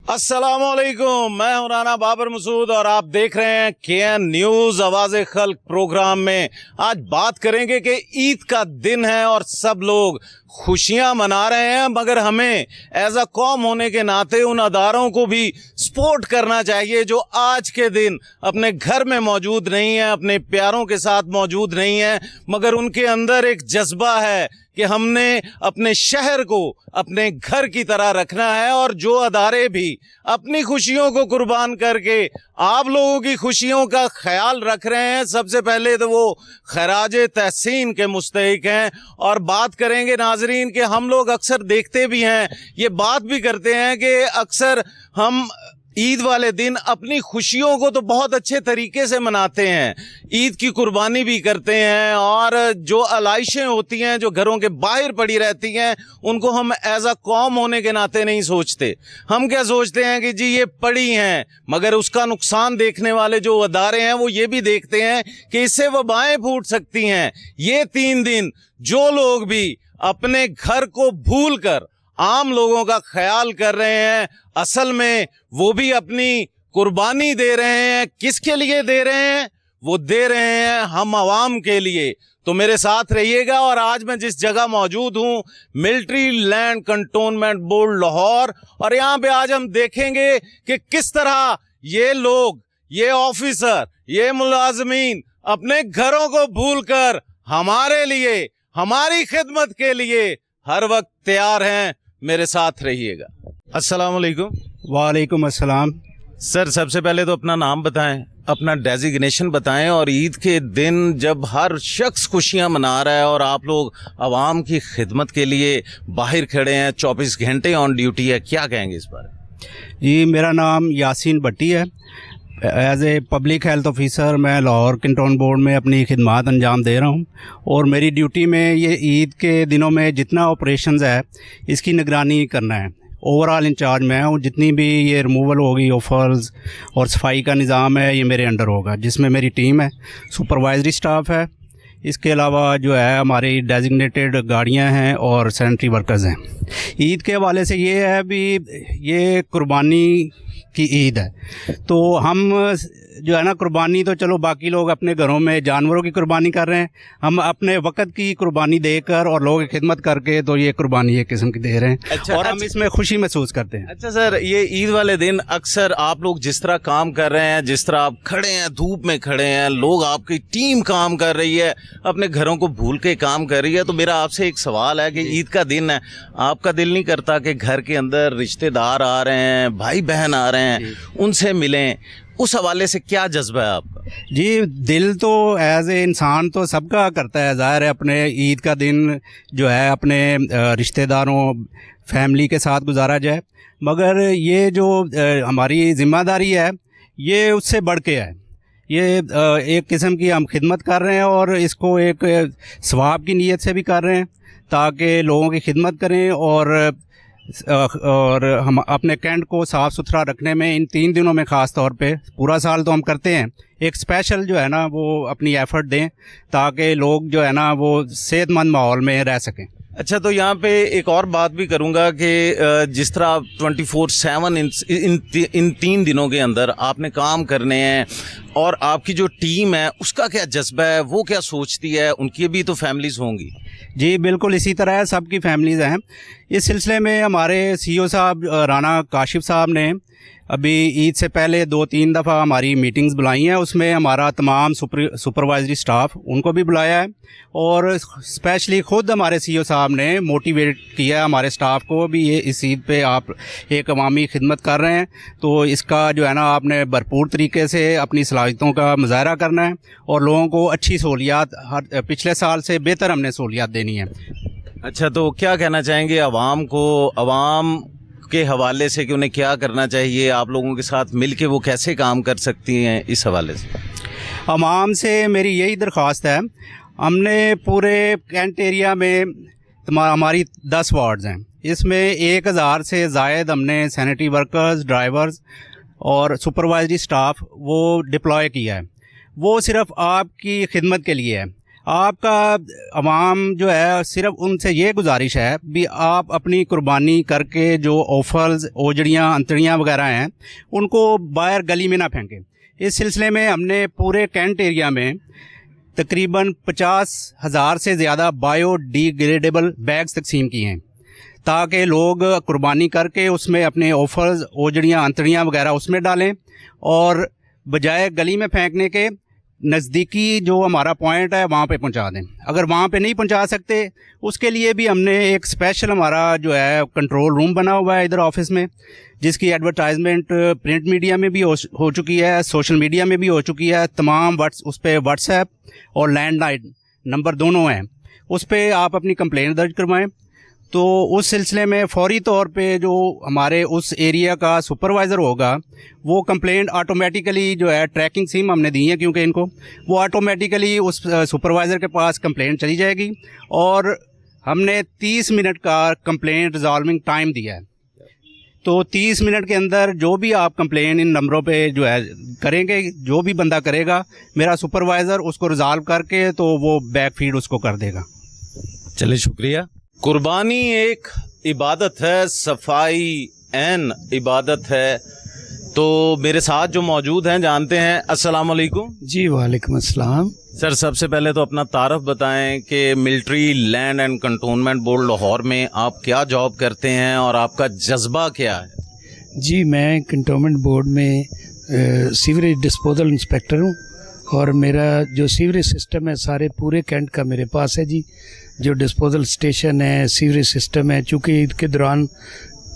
अस्सलाम वालेकुम, मैं हूं राना बाबर मसूद और आप देख रहे हैं KN न्यूज आवाज़े खल्क प्रोग्राम में। आज बात करेंगे कि ईद का दिन है और सब लोग खुशियां मना रहे हैं, मगर हमें एज अ कौम होने के नाते उन अदारों को भी सपोर्ट करना चाहिए जो आज के दिन अपने घर में मौजूद नहीं है, अपने प्यारों के साथ मौजूद नहीं है, मगर उनके अंदर एक जज्बा है कि हमने अपने शहर को अपने घर की तरह रखना है। और जो अदारे भी अपनी खुशियों को कुर्बान करके आप लोगों की खुशियों का ख्याल रख रहे हैं, सबसे पहले तो वो खराजे तहसीन के मुस्तहिक हैं। और बात करेंगे नाजरीन कि हम लोग अक्सर देखते भी हैं, ये बात भी करते हैं कि अक्सर हम ईद वाले दिन अपनी खुशियों को तो बहुत अच्छे तरीके से मनाते हैं, ईद की कुर्बानी भी करते हैं, और जो आलाइशें होती हैं जो घरों के बाहर पड़ी रहती हैं उनको हम एज अ कौम होने के नाते नहीं सोचते। हम क्या सोचते हैं कि जी ये पड़ी हैं, मगर उसका नुकसान देखने वाले जो अदारे हैं वो ये भी देखते हैं कि इससे वबाएं फूट सकती हैं। ये 3 दिन जो लोग भी अपने घर को भूल कर आम लोगों का ख्याल कर रहे हैं, असल में वो भी अपनी कुर्बानी दे रहे हैं। किसके लिए दे रहे हैं? वो दे रहे हैं हम आवाम के लिए। तो मेरे साथ रहिएगा। और आज मैं जिस जगह मौजूद हूँ, military land cantonment board Lahore, और यहाँ पे आज हम देखेंगे कि किस तरह ये लोग, ये ऑफिसर, ये मुलाजमीन अपने घरों को भूलकर हमारे लिए, हमारी खिदमत के लिए हर वक्त तैयार हैं। मेरे साथ रहिएगा। अस्सलाम वालेकुम। वालेकुम अस्सलाम। सर, सबसे पहले तो अपना नाम बताएं, अपना डेजिग्नेशन बताएं, और ईद के दिन जब हर शख्स खुशियां मना रहा है और आप लोग आवाम की खिदमत के लिए बाहर खड़े हैं, 24 घंटे ऑन ड्यूटी है, क्या कहेंगे इस बारे? जी, मेरा नाम यासीन भट्टी है। As a public health officer मैं लाहौर कंटोन बोर्ड में अपनी खिदमात अंजाम दे रहा हूँ, और मेरी ड्यूटी में ये ईद के दिनों में जितना ऑपरेशंस है इसकी निगरानी करना है। ओवरऑल इंचार्ज मैं हूँ। जितनी भी ये रिमूवल होगी, ऑफर्स और सफाई का निज़ाम है, ये मेरे अंडर होगा, जिसमें मेरी टीम है, सुपरवाइजरी स्टाफ है, इसके अलावा जो है हमारी डेजिग्नेटेड गाड़ियाँ हैं और सैनिटरी वर्कर्स हैं। ईद के हवाले से ये है भी, ये कुर्बानी की ईद है, तो हम जो है ना, कुर्बानी तो चलो बाकी लोग अपने घरों में जानवरों की कुर्बानी कर रहे हैं, हम अपने वक्त की कुर्बानी देकर और लोगों की खिदमत करके तो ये कुर्बानी एक किस्म की दे रहे हैं। और हम इसमें खुशी महसूस करते हैं। अच्छा सर, ये ईद वाले दिन अक्सर आप लोग जिस तरह काम कर रहे हैं, जिस तरह आप खड़े हैं, धूप में खड़े हैं, लोग, आपकी टीम काम कर रही है, अपने घरों को भूल के काम कर रही है, तो मेरा आपसे एक सवाल है कि ईद का दिन है, आपका दिल नहीं करता कि घर के अंदर रिश्तेदार आ रहे हैं, भाई बहन आ रहे हैं, उनसे मिलें? उस हवाले से क्या जज्बा है आपका? जी, दिल तो एज ए इंसान तो सबका करता है, ज़ाहिर है अपने ईद का दिन जो है अपने रिश्तेदारों, फैमिली के साथ गुजारा जाए, मगर ये जो हमारी ज़िम्मेदारी है ये उससे बढ़ के है। ये एक किस्म की हम खिदमत कर रहे हैं, और इसको एक सवाब की नीयत से भी कर रहे हैं ताकि लोगों की खिदमत करें, और हम अपने कैंट को साफ़ सुथरा रखने में इन 3 दिनों में ख़ास तौर पे, पूरा साल तो हम करते हैं, एक स्पेशल जो है ना वो अपनी एफ़र्ट दें ताकि लोग जो है ना वो सेहतमंद माहौल में रह सकें। अच्छा, तो यहाँ पे एक और बात भी करूँगा कि जिस तरह 24/7 इन 3 दिनों के अंदर आपने काम करने हैं, और आपकी जो टीम है उसका क्या जज्बा है, वो क्या सोचती है, उनकी भी तो फैमिलीज़ होंगी? जी बिल्कुल, इसी तरह है, सबकी फैमिलीज़ हैं। इस सिलसिले में हमारे CEO साहब राना काशिफ साहब ने अभी ईद से पहले 2-3 दफ़ा हमारी मीटिंग्स बुलाई हैं, उसमें हमारा तमाम सुपरवाइजरी स्टाफ उनको भी बुलाया है, और स्पेशली ख़ुद हमारे CEO साहब ने मोटिवेट किया हमारे स्टाफ को भी, ये इस ईद पे आप एक अवामी खिदमत कर रहे हैं तो इसका जो है ना आपने भरपूर तरीके से अपनी सलाहियतों का मुजाहरा करना है, और लोगों को अच्छी सहूलियात, हर पिछले साल से बेहतर हमने सहूलियात देनी है। अच्छा, तो क्या कहना चाहेंगे आवाम को, आवाम के हवाले से कि उन्हें क्या करना चाहिए, आप लोगों के साथ मिलके वो कैसे काम कर सकती हैं, इस हवाले से? आवाम से मेरी यही दरख्वास्त है, हमने पूरे कैंट एरिया में हमारी 10 वार्ड्स हैं, इसमें 1000 से ज़ायद हमने सैनिटरी वर्कर्स, ड्राइवर्स और सुपरवाइजरी स्टाफ वो डिप्लॉय किया है। वो सिर्फ आपकी खिदमत के लिए है। آپ کا عوام جو ہے صرف ان سے یہ گزارش ہے بھی آپ اپنی قربانی کر کے جو آفرز اوجڑیاں انتڑیاں وغیرہ ہیں ان کو باہر گلی میں نہ پھینکیں. اس سلسلے میں ہم نے پورے کینٹ ایریا میں تقریباً 50,000 سے زیادہ بایو ڈی گریڈیبل بیگز تقسیم کیے ہیں تاکہ لوگ قربانی کر کے اس میں اپنے آفرز اوجڑیاں انتڑیاں وغیرہ اس میں ڈالیں اور بجائے گلی میں پھینکنے کے نزدیکی جو ہمارا پوائنٹ ہے وہاں پہ پہنچا دیں. اگر وہاں پہ نہیں پہنچا سکتے اس کے لیے بھی ہم نے ایک اسپیشل ہمارا جو ہے کنٹرول روم بنا ہوا ہے ادھر آفس میں, جس کی ایڈورٹائزمنٹ پرنٹ میڈیا میں بھی ہو چکی ہے, سوشل میڈیا میں بھی ہو چکی ہے. تمام اس پہ واٹس ایپ اور لینڈ لائن نمبر دونوں ہیں, اس پہ آپ اپنی کمپلین درج کروائیں. تو اس سلسلے میں فوری طور پہ جو ہمارے اس ایریا کا سپروائزر ہوگا وہ کمپلینٹ آٹومیٹیکلی جو ہے ٹریکنگ سیم ہم نے دی ہے کیونکہ ان کو, وہ آٹومیٹیکلی اس سپروائزر کے پاس کمپلینٹ چلی جائے گی اور ہم نے 30 منٹ کا کمپلینٹ ریزالونگ ٹائم دیا ہے. تو 30 منٹ کے اندر جو بھی آپ کمپلین ان نمبروں پہ جو ہے کریں گے, جو بھی بندہ کرے گا میرا سپروائزر اس کو ریزالو کر کے تو وہ بیک فیڈ اس کو کر دے گا. چلے شکریہ. قربانی ایک عبادت ہے, صفائی عین عبادت ہے. تو میرے ساتھ جو موجود ہیں جانتے ہیں. السلام علیکم. جی وعلیکم السلام. سر سب سے پہلے تو اپنا تعارف بتائیں کہ military land and cantonment board Lahore میں آپ کیا جاب کرتے ہیں اور آپ کا جذبہ کیا ہے؟ جی میں کنٹونمنٹ بورڈ میں سیوریج ڈسپوزل انسپیکٹر ہوں اور میرا جو سیوریج سسٹم ہے سارے پورے کینٹ کا میرے پاس ہے جی. جو ڈسپوزل اسٹیشن ہے, سیوریج سسٹم ہے, چونکہ عید کے دوران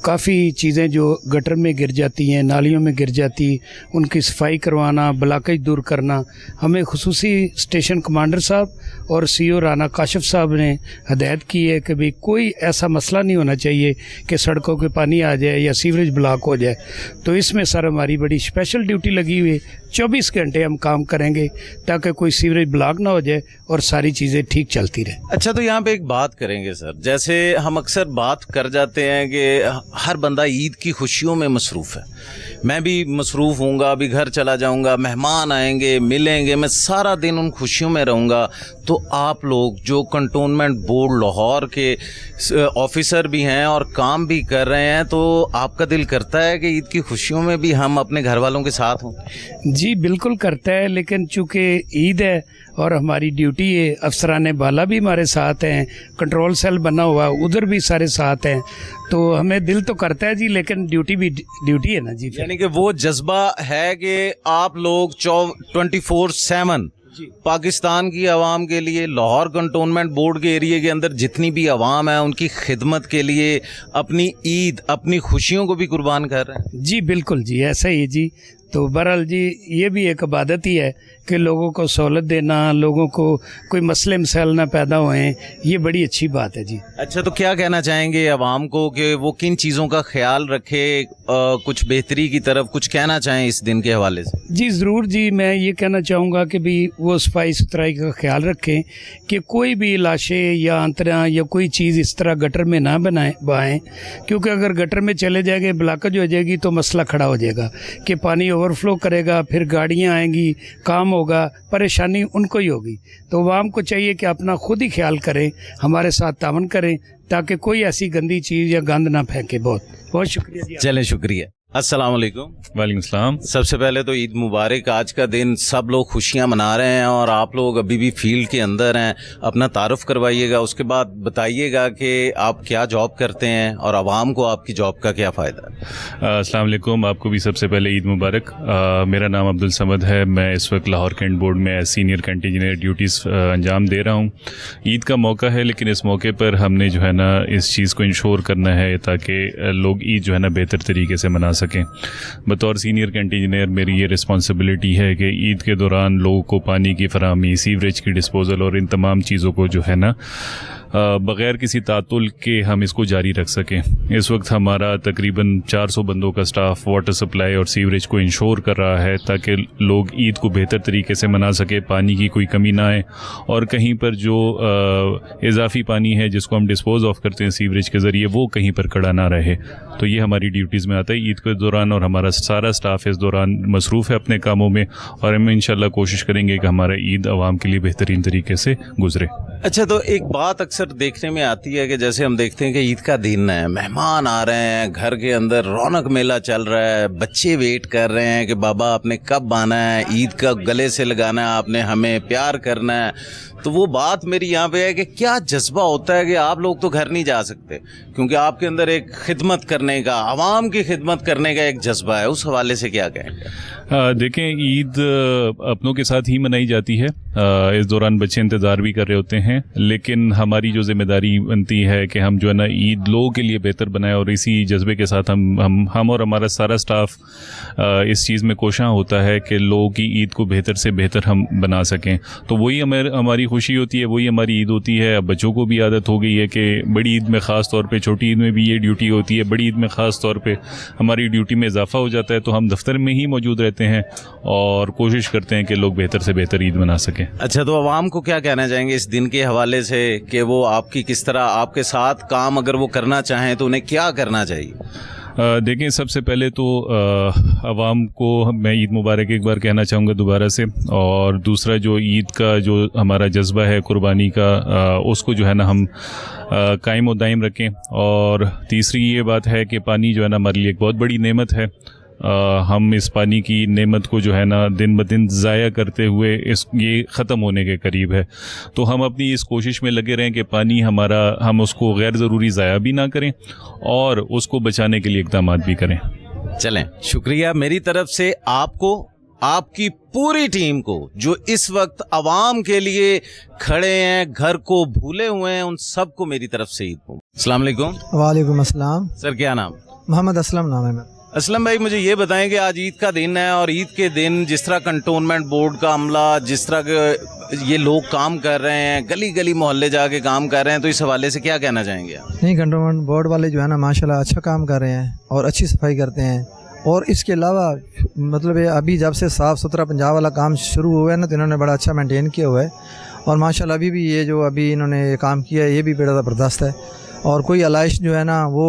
کافی چیزیں جو گٹر میں گر جاتی ہیں, نالیوں میں گر جاتی, ان کی صفائی کروانا, بلاکیج دور کرنا, ہمیں خصوصی اسٹیشن کمانڈر صاحب اور سی او رانا کاشف صاحب نے ہدایت کی ہے کہ بھئی کوئی ایسا مسئلہ نہیں ہونا چاہیے کہ سڑکوں کے پانی آ جائے یا سیوریج بلاک ہو جائے. تو اس میں سر ہماری بڑی اسپیشل ڈیوٹی لگی ہوئی ہے. 24 گھنٹے ہم کام کریں گے تاکہ کوئی سیوریج بلاک نہ ہو جائے اور ساری چیزیں ٹھیک چلتی رہیں. اچھا, تو یہاں پہ ایک بات کریں گے سر, جیسے ہم اکثر بات کر جاتے ہیں کہ ہر بندہ عید کی خوشیوں میں مصروف ہے. میں بھی مصروف ہوں گا, ابھی گھر چلا جاؤں گا, مہمان آئیں گے, ملیں گے, میں سارا دن ان خوشیوں میں رہوں گا. تو آپ لوگ جو کنٹونمنٹ بورڈ لاہور کے آفیسر بھی ہیں اور کام بھی کر رہے ہیں, تو آپ کا دل کرتا ہے کہ عید کی خوشیوں میں بھی ہم اپنے گھر والوں کے ساتھ ہوں؟ جی بالکل کرتا ہے, لیکن چونکہ عید ہے اور ہماری ڈیوٹی ہے, افسران بالا بھی ہمارے ساتھ ہیں, کنٹرول سیل بنا ہوا ادھر بھی سارے ساتھ ہیں, تو ہمیں دل تو کرتا ہے جی, لیکن ڈیوٹی بھی ڈیوٹی ہے نا جی. یعنی کہ وہ جذبہ ہے کہ آپ لوگ 24/7 پاکستان کی عوام کے لیے, لاہور کنٹونمنٹ بورڈ کے ایریے کے اندر جتنی بھی عوام ہے ان کی خدمت کے لیے اپنی عید, اپنی خوشیوں کو بھی قربان کر رہے ہیں. جی بالکل جی, ایسا ہی جی. تو بہرحال جی یہ بھی ایک عبادت ہی ہے کہ لوگوں کو سہولت دینا, لوگوں کو کوئی مسئلے مسائل نہ پیدا ہوئے, یہ بڑی اچھی بات ہے جی. اچھا, تو کیا کہنا چاہیں گے عوام کو کہ وہ کن چیزوں کا خیال رکھے, کچھ بہتری کی طرف کچھ کہنا چاہیں اس دن کے حوالے سے؟ جی ضرور جی, میں یہ کہنا چاہوں گا کہ بھی وہ صفائی ستھرائی کا خیال رکھیں کہ کوئی بھی لاشیں یا انتڑیاں یا کوئی چیز اس طرح گٹر میں نہ بہائیں, کیونکہ اگر گٹر میں چلے جائیں گے بلاکج ہو جائے گی تو مسئلہ کھڑا ہو جائے گا کہ پانی اوور فلو کرے گا, پھر گاڑیاں آئیں گی, کام ہوگا, پریشانی ان کو ہی ہوگی. تو عوام کو چاہیے کہ اپنا خود ہی خیال کریں, ہمارے ساتھ تعاون کریں تاکہ کوئی ایسی گندی چیز یا گند نہ پھینکے. بہت بہت شکریہ جی. چلیں شکریہ. السلام علیکم. وعلیکم السلام. سب سے پہلے تو عید مبارک. آج کا دن سب لوگ خوشیاں منا رہے ہیں اور آپ لوگ ابھی بھی فیلڈ کے اندر ہیں. اپنا تعارف کروائیے گا, اس کے بعد بتائیے گا کہ آپ کیا جاب کرتے ہیں اور عوام کو آپ کی جاب کا کیا فائدہ ہے. السلام علیکم. آپ کو بھی سب سے پہلے عید مبارک. میرا نام عبدالصمد ہے. میں اس وقت لاہور کینٹ بورڈ میں سینئر کینٹ انجینئر ڈیوٹیز انجام دے رہا ہوں. عید کا موقع ہے, لیکن اس موقع پر ہم نے جو ہے نا اس چیز کو انشور کرنا ہے تاکہ لوگ عید جو ہے نا بہتر طریقے سے منا سکیں. بطور سینئر کینٹ انجینئر میری یہ رسپانسبلٹی ہے کہ عید کے دوران لوگوں کو پانی کی فراہمی, سیوریج کی ڈسپوزل اور ان تمام چیزوں کو جو ہے نا बग़ैर किसी तातुल के हम इसको जारी रख सकें। इस वक्त हमारा तकरीबन 400 बंदों का स्टाफ वाटर सप्लाई और सीवरेज को इंश्योर कर रहा है ताकि लोग ईद को बेहतर तरीके से मना सके, पानी की कोई कमी ना आए और कहीं पर जो इजाफी पानी है जिसको हम डिस्पोज ऑफ करते हैं सीवरेज के ज़रिए वो कहीं पर खड़ा ना रहे। तो ये हमारी ड्यूटीज़ में आता है ईद के दौरान, और हमारा सारा स्टाफ इस दौरान मसरूफ़ है अपने कामों में, और हम इंशाल्लाह कोशिश करेंगे कि हमारा ईद आवाम के लिए बेहतरीन तरीके से गुजरे। अच्छा, तो एक बात अक्सर देखने में आती है कि जैसे हम देखते हैं कि ईद का दिन है, मेहमान आ रहे हैं, घर के अंदर रौनक मेला चल रहा है, बच्चे वेट कर रहे हैं कि बाबा आपने कब आना है, ईद का गले से लगाना है, आपने हमें प्यार करना है। तो वो बात मेरी यहाँ पे है कि क्या जज्बा होता है कि आप लोग तो घर नहीं जा सकते क्योंकि आपके अंदर एक खिदमत करने का, आवाम की खिदमत करने का एक जज्बा है, उस हवाले से क्या कहेंगे? देखें, ईद अपनों के साथ ही मनाई जाती है। इस दौरान बच्चे इंतज़ार भी कर रहे होते हैं, लेकिन हमारी जो जिम्मेदारी बनती है कि हम जो है ना ईद लोगों के लिए बेहतर बनाएं, और इसी जज्बे के साथ हम और हमारा सारा स्टाफ इस चीज़ में कोशिश होता है कि लोगों की ईद को बेहतर से बेहतर हम बना सकें। तो वही हमारी खुशी होती है, वही हमारी ईद होती है। अब बच्चों को भी आदत हो गई है कि बड़ी ईद में ख़ास तौर पे, छोटी ईद में भी ये ड्यूटी होती है, बड़ी ईद में ख़ास तौर पे हमारी ड्यूटी में इजाफा हो जाता है, तो हम दफ्तर में ही मौजूद रहते हैं और कोशिश करते हैं कि लोग बेहतर से बेहतर ईद मना सकें। अच्छा, तो आवाम को क्या कहना चाहेंगे इस दिन के हवाले से कि वो आपकी किस तरह आपके साथ काम अगर वो करना चाहें तो उन्हें क्या करना चाहिए? देखें, सबसे पहले तो आवाम को मैं ईद मुबारक एक बार कहना चाहूँगा दोबारा से, और दूसरा जो ईद का जो हमारा जज्बा है कुर्बानी का, उसको जो है ना हम कायम व दायम रखें। और तीसरी ये बात है कि पानी जो है ना हमारे लिए एक बहुत बड़ी नेमत है। हम इस पानी की नेमत को जो है ना दिन ब दिन ज़ाया करते हुए ये ख़त्म होने के करीब है, तो हम अपनी इस कोशिश में लगे रहें कि पानी हमारा, हम उसको गैर ज़रूरी ज़ाया भी ना करें और उसको बचाने के लिए इक़दाम भी करें। चलें, शुक्रिया मेरी तरफ से आपको, आपकी पूरी टीम को जो इस वक्त आवाम के लिए खड़े हैं, घर को भूले हुए हैं, उन सबको मेरी तरफ से ईद मुबारक। अस्सलाम वालेकुम। वालेकुम अस्सलाम। सर, क्या नाम? मोहम्मद असलम नाम है मेरा। असलम भाई, मुझे ये बताएं कि आज ईद का दिन है और ईद के दिन जिस तरह कंटोनमेंट बोर्ड का अमला, जिस तरह के ये लोग काम कर रहे हैं, गली गली मोहल्ले जाके काम कर रहे हैं, तो इस हवाले से क्या कहना चाहेंगे आप? नहीं, कंटोनमेंट बोर्ड वाले जो है ना माशाल्लाह अच्छा काम कर रहे हैं और अच्छी सफाई करते हैं, और इसके अलावा मतलब ये अभी जब से साफ़ सुथरा पंजाब वाला काम शुरू हुआ है ना, तो इन्होंने बड़ा अच्छा मेंटेन किया हुआ है, और माशाल्लाह अभी भी ये जो अभी इन्होंने ये काम किया है ये भी बड़ा ज़बरदस्त है, और कोई आलाइश जो है ना वो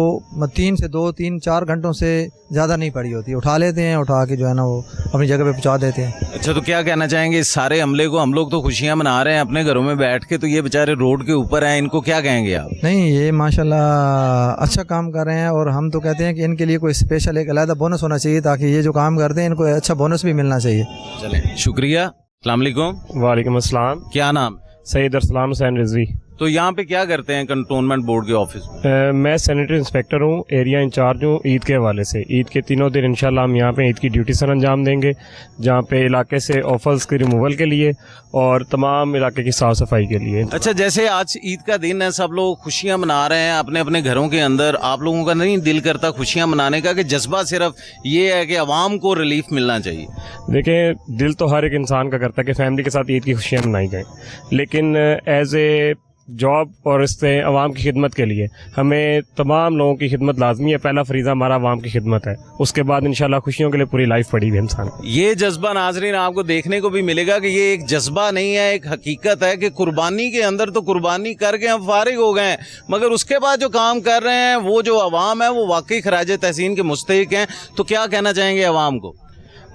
3 से 2, 3, 4 घंटों से ज़्यादा नहीं पड़ी होती, उठा लेते हैं, उठा के जो है ना वो अपनी जगह पे पहुंचा देते हैं। अच्छा, तो क्या कहना चाहेंगे इस सारे अमले को? हम लोग तो खुशियां मना रहे हैं अपने घरों में बैठ के, तो ये बेचारे रोड के ऊपर हैं, इनको क्या कहेंगे आप? नहीं, ये माशाल्लाह अच्छा काम कर रहे हैं, और हम तो कहते हैं कि इनके लिए कोई स्पेशल एक अलग बोनस होना चाहिए ताकि ये जो काम करते हैं इनको अच्छा बोनस भी मिलना चाहिए। चलें, शुक्रिया। अस्सलाम वालेकुम। वालेकुम अस्सलाम। क्या नाम? सैयद अरसलान हुसैन रिजवी। तो यहाँ पे क्या करते हैं कंटोनमेंट बोर्ड के ऑफिस में? मैं सैनिटरी इंस्पेक्टर हूँ, एरिया इंचार्ज हूँ ईद के हवाले से। ईद के तीनों दिन इंशाल्लाह हम यहाँ पे ईद की ड्यूटी सर अंजाम देंगे, जहाँ पे इलाके से ऑफल्स की रिमूवल के लिए और तमाम इलाके की साफ़ सफाई के लिए। अच्छा, जैसे आज ईद का दिन है, सब लोग खुशियाँ मना रहे हैं अपने अपने घरों के अंदर, आप लोगों का नहीं दिल करता खुशियाँ मनाने का, कि जज्बा सिर्फ ये है कि आवाम को रिलीफ मिलना चाहिए? देखें, दिल तो हर एक इंसान का करता है कि फैमिली के साथ ईद की खुशियाँ मनाई जाएँ, लेकिन एज ए जॉब और इससे अवाम की खिदमत के लिए हमें तमाम लोगों की खिदमत लाजमी है। पहला फरीज़ा हमारा अवाम की खिदमत है, उसके बाद इंशाल्लाह खुशियों के लिए पूरी लाइफ पड़ी हुई इंसान। ये जज्बा नाजरीन आपको देखने को भी मिलेगा कि ये एक जज्बा नहीं है, एक हकीकत है कि कुर्बानी के अंदर तो कुर्बानी करके हम फारिग हो गए हैं, मगर उसके बाद जो काम कर रहे हैं वो जो अवाम है वो वाकई खराज तहसीन के मुस्तहिक हैं। तो क्या कहना चाहेंगे अवाम को?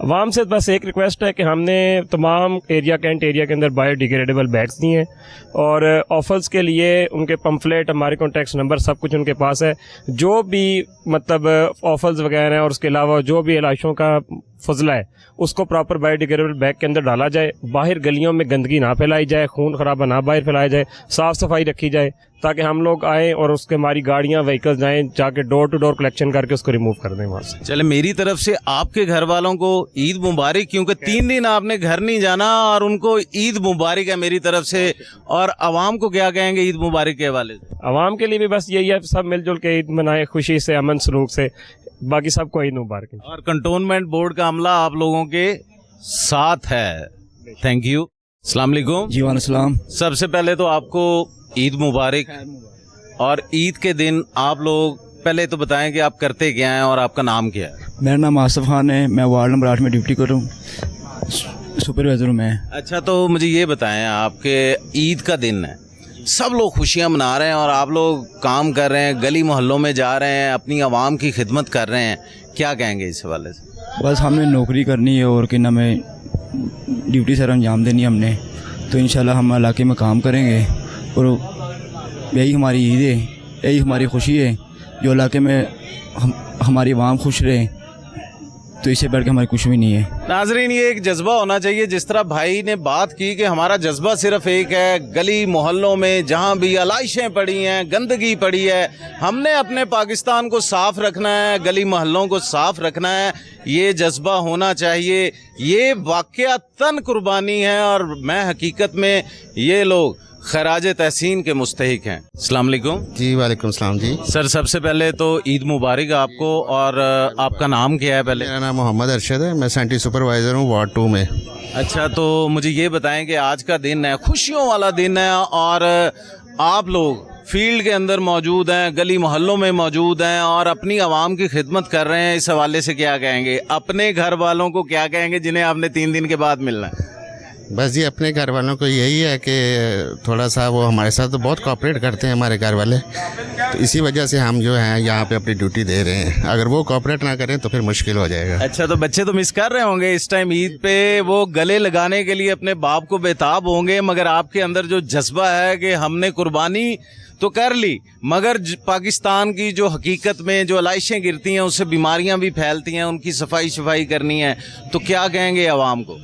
अवाम से बस एक रिक्वेस्ट है कि हमने तमाम एरिया कैंट एरिया के अंदर बायोडिग्रेडेबल बैग्स दिए हैं, और ऑफल्स के लिए उनके पम्फलेट, हमारे कॉन्टैक्ट नंबर, सब कुछ उनके पास है। जो भी मतलब ऑफल्स वगैरह हैं और उसके अलावा जो भी इलाशों का फजला है उसको प्रॉपर बायोडिग्रेडेबल बैग के अंदर डाला जाए, बाहर गलियों में गंदगी ना फैलाई जाए, खून खराबा ना बाहर फैलाया जाए, साफ़ सफाई रखी जाए ताकि हम लोग आएँ और उसके हमारी गाड़ियाँ, व्हीकल्स जाएँ, जाके डोर टू डोर कलेक्शन करके उसको रिमूव कर दें वहाँ से। चले, मेरी तरफ से आपके घर वालों को ईद मुबारक, क्योंकि 3 दिन आपने घर नहीं जाना, और उनको ईद मुबारक है मेरी तरफ से। और अवाम को क्या कहेंगे ईद मुबारक के हवाले से? अवाम के लिए भी बस यही है, सब मिलजुल के ईद मनाए खुशी से, अमन सलूक से, बाकी सबको ईद मुबारक। और कंटोनमेंट बोर्ड का अमला आप लोगों के साथ है। Thank you. अस्सलाम वालेकुम। जी वालेकुम। सबसे पहले तो आपको ईद मुबारक। और ईद के दिन आप लोग पहले तो बताएं कि आप करते क्या हैं और आपका नाम क्या है? मेरा नाम आसिफ खान है, मैं वार्ड नंबर 8 में ड्यूटी कर रहा हूँ, सुपरवाइजर हूँ मैं। अच्छा, तो मुझे ये बताएं, आपके ईद का दिन है, सब लोग खुशियां मना रहे हैं और आप लोग काम कर रहे हैं, गली मोहल्लों में जा रहे हैं, अपनी आवाम की खिदमत कर रहे हैं, क्या कहेंगे इस हवाले से? बस हमने नौकरी करनी है और कि ना हमें ड्यूटी सर अंजाम देनी है हमने, तो इंशाल्लाह हम इलाके में काम करेंगे और यही हमारी ईद है, यही हमारी खुशी है, जो इलाके में हमारी आवाम खुश रहे, तो इससे बढ़ के हमारी कुछ भी नहीं है। नाजरीन, ये एक जज्बा होना चाहिए, जिस तरह भाई ने बात की कि हमारा जज्बा सिर्फ एक है, गली मोहल्लों में जहाँ भी आलाइशें पड़ी हैं, गंदगी पड़ी है, हमने अपने पाकिस्तान को साफ रखना है, गली मोहल्लों को साफ रखना है, ये जज्बा होना चाहिए। ये वाक़यातन कुर्बानी है और मैं हकीकत में ये लोग खराज तहसीन के मुस्तहिक हैं। अस्सलाम वालेकुम। जी वालेकुम सलाम जी। सर, सबसे पहले तो ईद मुबारक आपको, और आपका नाम क्या है पहले? मेरा नाम मोहम्मद अरशद है, मैं सेंट्री सुपरवाइज़र हूँ वार्ड 2 में। अच्छा, तो मुझे ये बताएं कि आज का दिन है, खुशियों वाला दिन है, और आप लोग फील्ड के अंदर मौजूद हैं, गली मोहल्लों में मौजूद हैं और अपनी आवाम की खिदमत कर रहे हैं। इस हवाले से क्या कहेंगे? अपने घर वालों को क्या कहेंगे जिन्हें आपने 3 दिन के बाद मिलना है? बस जी, अपने घर वालों को यही है कि थोड़ा सा वो हमारे साथ तो बहुत कोऑपरेट करते हैं हमारे घर वाले, तो इसी वजह से हम जो हैं यहाँ पे अपनी ड्यूटी दे रहे हैं। अगर वो कोऑपरेट ना करें तो फिर मुश्किल हो जाएगा। अच्छा, तो बच्चे तो मिस कर रहे होंगे इस टाइम ईद पे, वो गले लगाने के लिए अपने बाप को बेताब होंगे, मगर आपके अंदर जो जज्बा है कि हमने कुर्बानी तो कर ली, मगर पाकिस्तान की जो हकीकत में जो आलाइशें गिरती हैं उससे बीमारियां भी फैलती हैं, उनकी सफाई करनी है, तो क्या कहेंगे आवाम को?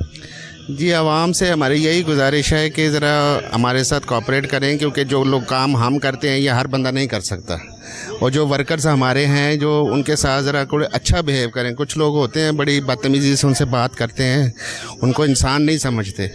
जी, आवाम से हमारी यही गुजारिश है कि ज़रा हमारे साथ कोऑपरेट करें, क्योंकि जो लोग काम हम करते हैं ये हर बंदा नहीं कर सकता, और जो वर्कर्स हमारे हैं जो उनके साथ ज़रा कोई अच्छा बिहेव करें। कुछ लोग होते हैं बड़ी बदतमीज़ी से उनसे बात करते हैं, उनको इंसान नहीं समझते,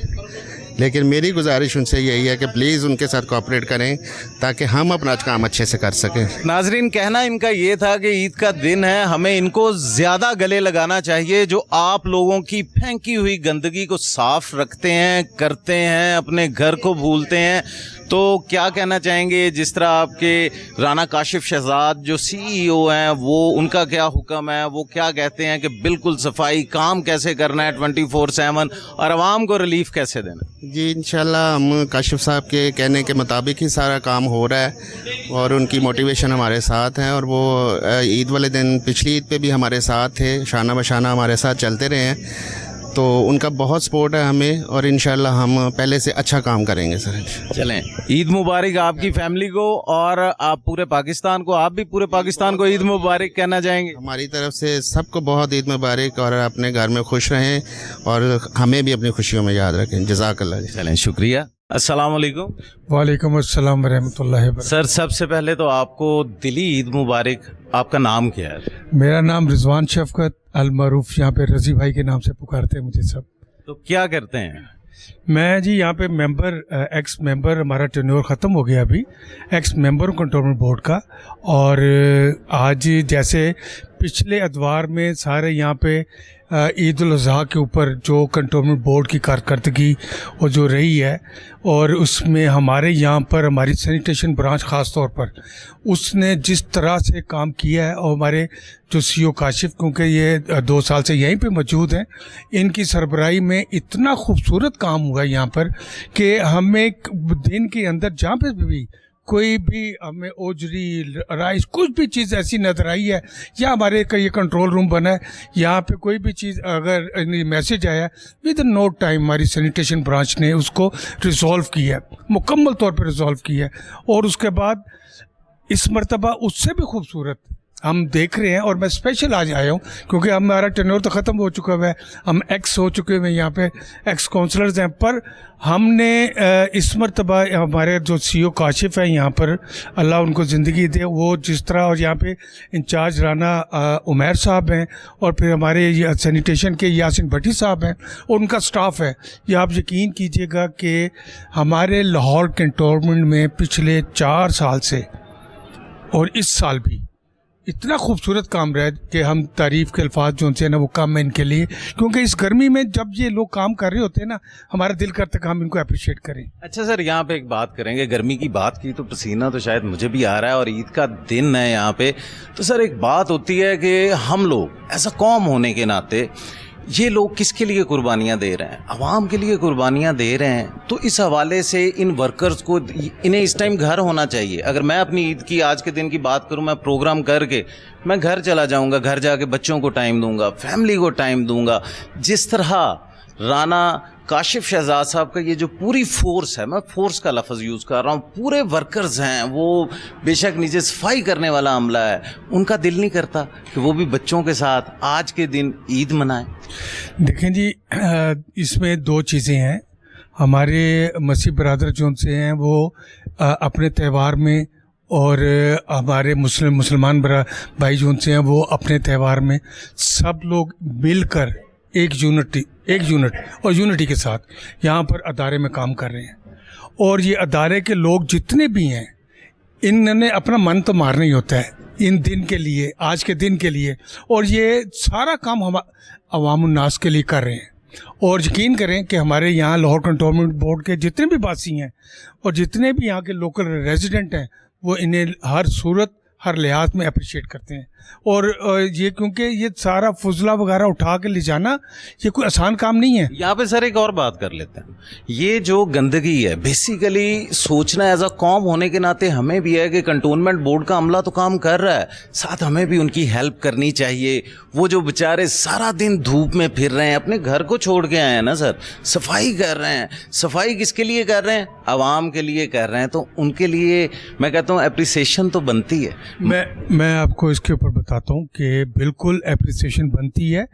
लेकिन मेरी गुजारिश उनसे यही है कि प्लीज़ उनके साथ कोऑपरेट करें ताकि हम अपना काम अच्छे से कर सकें। नाजरीन, कहना इनका ये था कि ईद का दिन है, हमें इनको ज़्यादा गले लगाना चाहिए, जो आप लोगों की फेंकी हुई गंदगी को साफ रखते हैं, करते हैं, अपने घर को भूलते हैं। तो क्या कहना चाहेंगे, जिस तरह आपके राना काशिफ शहजाद जो CEO हैं, वो उनका क्या हुक्म है, वो क्या कहते हैं कि बिल्कुल सफाई काम कैसे करना है 24/7 और आवाम को रिलीफ कैसे देना? जी, इंशाल्लाह हम काशिफ साहब के कहने के मुताबिक ही सारा काम हो रहा है और उनकी मोटिवेशन हमारे साथ हैं, और वो ईद वाले दिन पिछली ईद पे भी हमारे साथ थे, शाना बशाना हमारे साथ चलते रहे हैं, तो उनका बहुत सपोर्ट है हमें, और इंशाल्लाह हम पहले से अच्छा काम करेंगे सर। चलें, ईद मुबारक आपकी फैमिली को और आप पूरे पाकिस्तान को, आप भी पूरे पाकिस्तान को ईद मुबारक कहना चाहेंगे? हमारी तरफ से सबको बहुत ईद मुबारक, और अपने घर में खुश रहें और हमें भी अपनी खुशियों में याद रखें। जज़ाकल्लाह। चलें, शुक्रिया। अस्सलाम वालेकुम। वालेकुम अस्सलाम वरहमतुल्लाहि वबरकातुहू। सर, सबसे पहले तो आपको दिली ईद मुबारक। आपका नाम क्या है? मेरा नाम रिजवान शफकत अल मरूफ, यहाँ पे रजी भाई के नाम से पुकारते हैं मुझे सब। तो क्या करते हैं? मैं जी यहाँ पे एक्स मेंबर, हमारा टेन्योर ख़त्म हो गया अभी, एक्स मेंबर हूँ कंट्रोलमेंट बोर्ड का, और आज जैसे पिछले अदवार में सारे यहाँ पे ईद उल अज़हा के ऊपर जो कंट्रोलमेंट बोर्ड की कारकर्दगी वो जो रही है, और उसमें हमारे यहाँ पर हमारी सैनिटेशन ब्रांच ख़ास तौर पर उसने जिस तरह से काम किया है, और हमारे जो CEO काशिफ, क्योंकि ये 2 साल से यहीं पे मौजूद हैं, इनकी सरबराही में इतना खूबसूरत काम हुआ यहाँ पर कि हमें दिन के अंदर जहाँ पे भी कोई भी हमें ओजरी राइस कुछ भी चीज़ ऐसी नजर आई है, या हमारे का ये कंट्रोल रूम बना है, यहाँ पे कोई भी चीज़ अगर मैसेज आया विद इन नो टाइम हमारी सैनिटेशन ब्रांच ने उसको रिजॉल्व किया है, मुकम्मल तौर पे रिजॉल्व किया है। और उसके बाद इस मरतबा उससे भी खूबसूरत हम देख रहे हैं, और मैं स्पेशल आज आया हूँ क्योंकि हमारा टेन्योर तो ख़त्म हो चुका है, हम एक्स हो चुके हैं, यहाँ पे एक्स काउंसलर्स हैं, पर हमने इस मरतबा हमारे जो CEO काशिफ हैं यहाँ पर, अल्लाह उनको ज़िंदगी दे, वो जिस तरह, और यहाँ पे इंचार्ज राना उमैर साहब हैं, और फिर हमारे सैनिटेशन के यासिन भट्टी साहब हैं, और उनका स्टाफ है। ये आप यकीन कीजिएगा कि हमारे लाहौर कैंटोनमेंट में पिछले 4 साल से और इस साल भी इतना खूबसूरत काम रहा है कि हम तारीफ़ के अल्फाज जो उनसे ना वो कम है इनके लिए, क्योंकि इस गर्मी में जब ये लोग काम कर रहे होते हैं ना, हमारा दिल करता है कि हम इनको अप्रिशिएट करें। अच्छा सर, यहाँ पे एक बात करेंगे, गर्मी की बात की तो पसीना तो शायद मुझे भी आ रहा है और ईद का दिन है यहाँ पे, तो सर एक बात होती है कि हम लोग ऐसा कौम होने के नाते ये लोग किसके लिए कुर्बानियाँ दे रहे हैं, आवाम के लिए कुर्बानियाँ दे रहे हैं, तो इस हवाले से इन वर्कर्स को, इन्हें इस टाइम घर होना चाहिए। अगर मैं अपनी ईद की आज के दिन की बात करूं, मैं प्रोग्राम करके मैं घर चला जाऊंगा, घर जाके बच्चों को टाइम दूंगा, फैमिली को टाइम दूंगा। जिस तरह राना काशिफ शहजाद साहब का ये जो पूरी फोर्स है, मैं फोर्स का लफ्ज़ यूज़ कर रहा हूँ, पूरे वर्कर्स हैं, वो बेशक नीचे सफाई करने वाला अमला है, उनका दिल नहीं करता कि वो भी बच्चों के साथ आज के दिन ईद मनाएं। देखें जी, इसमें दो चीज़ें हैं। हमारे मसीह बरादर जो उनसे हैं वो अपने त्यौहार में, और हमारे मुसलमान भाई जो उनसे हैं वो अपने त्यौहार में, सब लोग मिलकर एक यूनिट और यूनिटी के साथ यहाँ पर अदारे में काम कर रहे हैं। और ये अदारे के लोग जितने भी हैं, इन्होंने अपना मन तो मारना ही होता है इन दिन के लिए, आज के दिन के लिए, और ये सारा काम हम अवामुन्नास के लिए कर रहे हैं। और यकीन करें कि हमारे यहाँ लाहौर कंटोनमेंट बोर्ड के जितने भी वासी हैं और जितने भी यहाँ के लोकल रेजिडेंट हैं, वो इन्हें हर सूरत हर लिहाज में अप्रिशिएट करते हैं। और ये क्योंकि ये सारा फुजला वगैरह उठा के ले जाना ये कोई आसान काम नहीं है। यहाँ पे सर एक और बात कर लेते हैं, ये जो गंदगी है बेसिकली सोचना एज अ कौम होने के नाते हमें भी है कि कंटोनमेंट बोर्ड का अमला तो काम कर रहा है, साथ हमें भी उनकी हेल्प करनी चाहिए। वो जो बेचारे सारा दिन धूप में फिर रहे हैं, अपने घर को छोड़ के आए हैं ना सर, सफाई कर रहे हैं। सफाई किसके लिए कर रहे हैं? आवाम के लिए कर रहे हैं, तो उनके लिए मैं कहता हूँ एप्रिसिएशन तो बनती है। मैं आपको इसके ऊपर बताता हूँ कि बिल्कुल एप्रिसिएशन बनती है।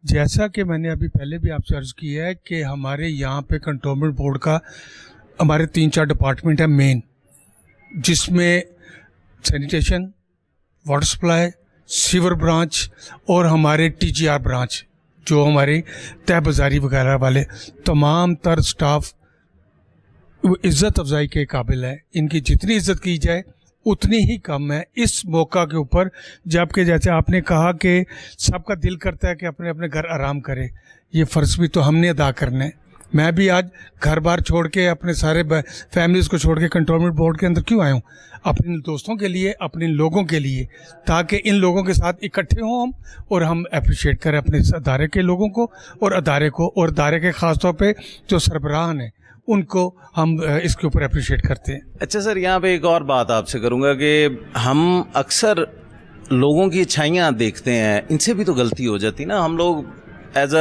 जैसा कि मैंने अभी पहले भी आपसे अर्ज़ किया है कि हमारे यहाँ पे कंटोनमेंट बोर्ड का हमारे 3-4 डिपार्टमेंट है मेन, जिसमें sanitation, water supply, sewer branch और हमारे TGR ब्रांच, जो हमारी तय बाज़ारी वगैरह वाले तमाम तर स्टाफ इज़्ज़त अफजाई के काबिल है। इनकी जितनी इज़्ज़त की जाए उतनी ही कम है इस मौका के ऊपर, जबकि जैसे आपने कहा कि सबका दिल करता है कि अपने अपने घर आराम करे, ये फ़र्ज़ भी तो हमने अदा करना है। मैं भी आज घर बार छोड़ के, अपने सारे फैमिलीज़ को छोड़ के कंटोनमेंट बोर्ड के अंदर क्यों आया हूँ? अपने दोस्तों के लिए, अपने लोगों के लिए, ताकि इन लोगों के साथ इकट्ठे हों हम और हम अप्रिशिएट करें अपने इस अदारे के लोगों को और अदारे को, और अदारे के ख़ास तौर पे जो सरबराहान हैं उनको हम इसके ऊपर अप्रिशिएट करते हैं। अच्छा सर, यहाँ पे एक और बात आपसे करूँगा कि हम अक्सर लोगों की अच्छाइयाँ देखते हैं, इनसे भी तो गलती हो जाती ना। हम लोग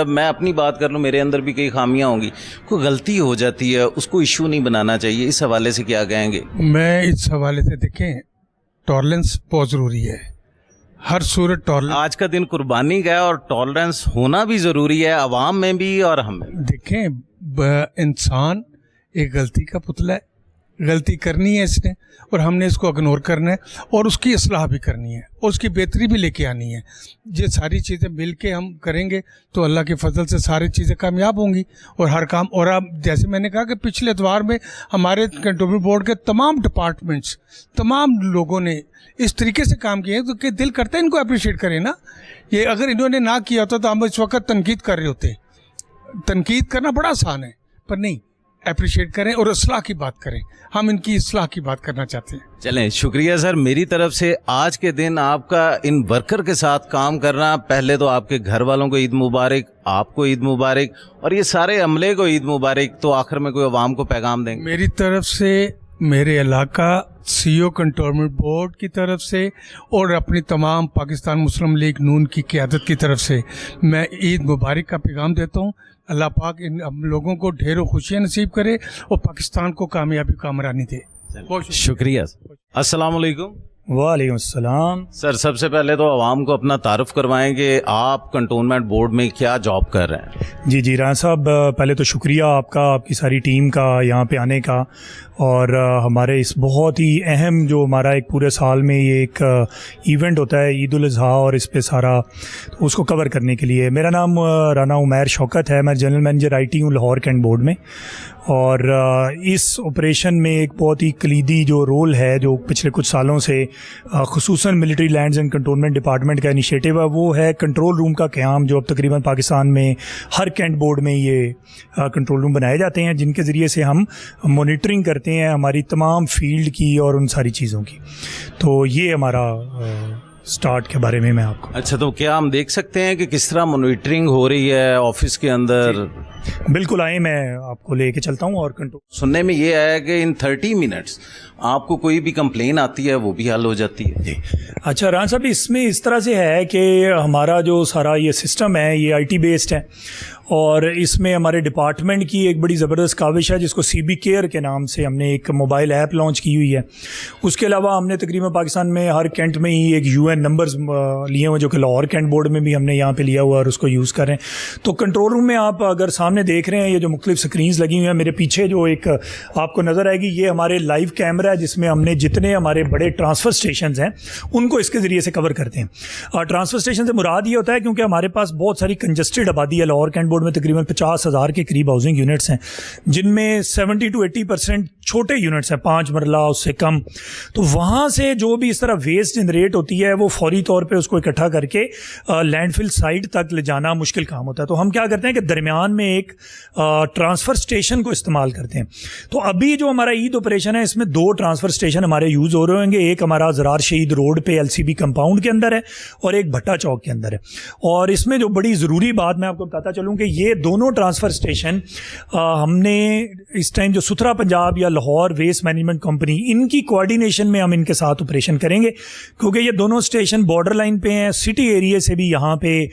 मैं अपनी बात कर लूँ, मेरे अंदर भी कई खामियाँ होंगी, कोई गलती हो जाती है, उसको इशू नहीं बनाना चाहिए। इस हवाले से क्या कहेंगे? मैं इस हवाले से, देखें, टॉलरेंस बहुत ज़रूरी है, हर सूरत टॉलरेंस। आज का दिन कुर्बानी का है और टॉलरेंस होना भी ज़रूरी है, आवाम में भी और हम में। देखें, इंसान एक गलती का पुतला है, गलती करनी है इसने और हमने इसको इग्नोर करना है और उसकी इस्लाह भी करनी है और उसकी बेहतरी भी लेके आनी है। ये सारी चीज़ें मिल के हम करेंगे तो अल्लाह के फजल से सारी चीज़ें कामयाब होंगी और हर काम। और अब जैसे मैंने कहा कि पिछले एतवार में हमारे कंटोनमेंट बोर्ड के तमाम डिपार्टमेंट्स, तमाम लोगों ने इस तरीके से काम किए तो कि दिल करता है इनको अप्रिशिएट करें ना। ये अगर इन्होंने ना किया होता तो हम इस वक्त तनकीद कर रहे होते। तनकीद करना बड़ा आसान है, पर नहीं, अप्रिशिएट करें और इस्लाह की बात करें। हम इनकी इस्लाह की बात करना चाहते हैं। चलें, शुक्रिया सर। मेरी तरफ से आज के दिन आपका इन वर्कर के साथ काम करना, पहले तो आपके घर वालों को ईद मुबारक, आपको ईद मुबारक और ये सारे अमले को ईद मुबारक। तो आखिर में कोई अवाम को पैगाम देंगे? मेरी तरफ से, मेरे इलाका CEO कंटोनमेंट बोर्ड की तरफ से और अपनी तमाम पाकिस्तान मुस्लिम लीग नून की क़यादत की तरफ से मैं ईद मुबारक का पैगाम देता हूँ। अल्लाह पाक इन हम लोगों को ढेरों खुशियाँ नसीब करे और पाकिस्तान को कामयाबी कामरानी दे। बहुत शुक्रिया। अस्सलाम वालेकुम। वालेकुम अस्सलाम। सर, सबसे पहले तो आवाम को अपना तारुफ करवाएं कि आप कंटोनमेंट बोर्ड में क्या जॉब कर रहे हैं? जी राना साहब, पहले तो शुक्रिया आपका, आपकी सारी टीम का यहाँ पे आने का और हमारे इस बहुत ही अहम, जो हमारा एक पूरे साल में ये एक इवेंट होता है ईद उल अज़हा, और इस पे सारा तो उसको कवर करने के लिए। मेरा नाम राना उमैर शौकत है, मैं जनरल मैनेजर IT हूँ लाहौर कैंट बोर्ड में। और इस ऑपरेशन में एक बहुत ही कलीदी जो रोल है, जो पिछले कुछ सालों से खुसूसन military lands and cantonment department का इनिशिएटिव है, वो है कंट्रोल रूम का क़याम, जो अब तकरीबन पाकिस्तान में हर कैंट बोर्ड में ये कंट्रोल रूम बनाए जाते हैं, जिनके ज़रिए से हम मॉनिटरिंग करते हैं हमारी तमाम फील्ड की और उन सारी चीज़ों की। तो ये हमारा स्टार्ट के बारे में मैं आपको। अच्छा, तो क्या हम देख सकते हैं कि किस तरह मॉनिटरिंग हो रही है ऑफिस के अंदर? बिल्कुल, आए, मैं आपको लेके चलता हूँ। और कंट्रोल सुनने में ये आया कि इन 30 मिनट्स आपको कोई भी कंप्लेन आती है वो भी हल हो जाती है जी। अच्छा राना साहब, इसमें इस तरह से है कि हमारा जो सारा ये सिस्टम है ये IT बेस्ड है, और इसमें हमारे डिपार्टमेंट की एक बड़ी ज़बरदस्त काविश है जिसको CB केयर के नाम से हमने एक मोबाइल ऐप लॉन्च की हुई है। उसके अलावा हमने तकरीबन पाकिस्तान में हर कैंट में ही एक UN नंबर्स लिए हुए, जो कि लाहौर कैंट बोर्ड में भी हमने यहाँ पे लिया हुआ और उसको यूज़ कर रहे हैं। तो कंट्रोल रूम में आप अगर सामने देख रहे हैं ये जो मुख्तलिफ स्क्रीन्स लगी हुई हैं, मेरे पीछे जो एक आपको नज़र आएगी ये हमारे लाइव कैमरा है, जिसमें हमने जितने हमारे बड़े ट्रांसफ़र स्टेशन हैं उनको इसके ज़रिए से कवर करते हैं। और ट्रांसफ़र स्टेशन से मुराद ये होता है क्योंकि हमारे पास बहुत सारी कंजस्टेड आबादी है। लाहौर कैंट बोर्ड में तकरीबन 50,000 के करीब हाउसिंग यूनिट्स हैं, जिनमें 70 to 80% छोटे यूनिट्स हैं, 5 मरला उससे कम। तो वहाँ से जो भी इस तरह वेस्ट जनरेट होती है वो फौरी तौर पे उसको इकट्ठा करके लैंडफिल साइट तक ले जाना मुश्किल काम होता है। तो हम क्या करते हैं कि दरमियान में एक ट्रांसफ़र स्टेशन को इस्तेमाल करते हैं। तो अभी जो हमारा ईद ऑपरेशन है इसमें 2 ट्रांसफ़र स्टेशन हमारे यूज़ हो रहे होंगे। एक हमारा ज़रार शहीद रोड पे LCB कंपाउंड के अंदर है और एक भट्टा चौक के अंदर है। और इसमें जो बड़ी ज़रूरी बात मैं आपको बताता चलूँ कि ये दोनों ट्रांसफ़र स्टेशन हमने इस टाइम जो सुथरा पंजाब या लाहौर वेस्ट मैनेजमेंट कंपनी, इनकी कोऑर्डिनेशन में हम इनके साथ ऑपरेशन करेंगे, क्योंकि ये दोनों स्टेशन बॉर्डर लाइन पे हैं। सिटी एरिया से भी यहाँ पे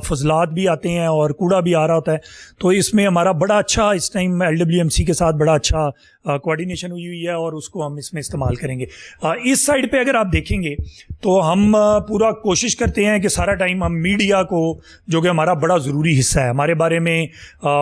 फजलात भी आते हैं और कूड़ा भी आ रहा होता है। तो इसमें हमारा बड़ा अच्छा इस टाइम LWMC के साथ बड़ा अच्छा कोऑर्डिनेशन हुई है और उसको हम इसमें इस्तेमाल करेंगे। इस साइड पे अगर आप देखेंगे तो हम पूरा कोशिश करते हैं कि सारा टाइम हम मीडिया को, जो कि हमारा बड़ा ज़रूरी हिस्सा है, हमारे बारे में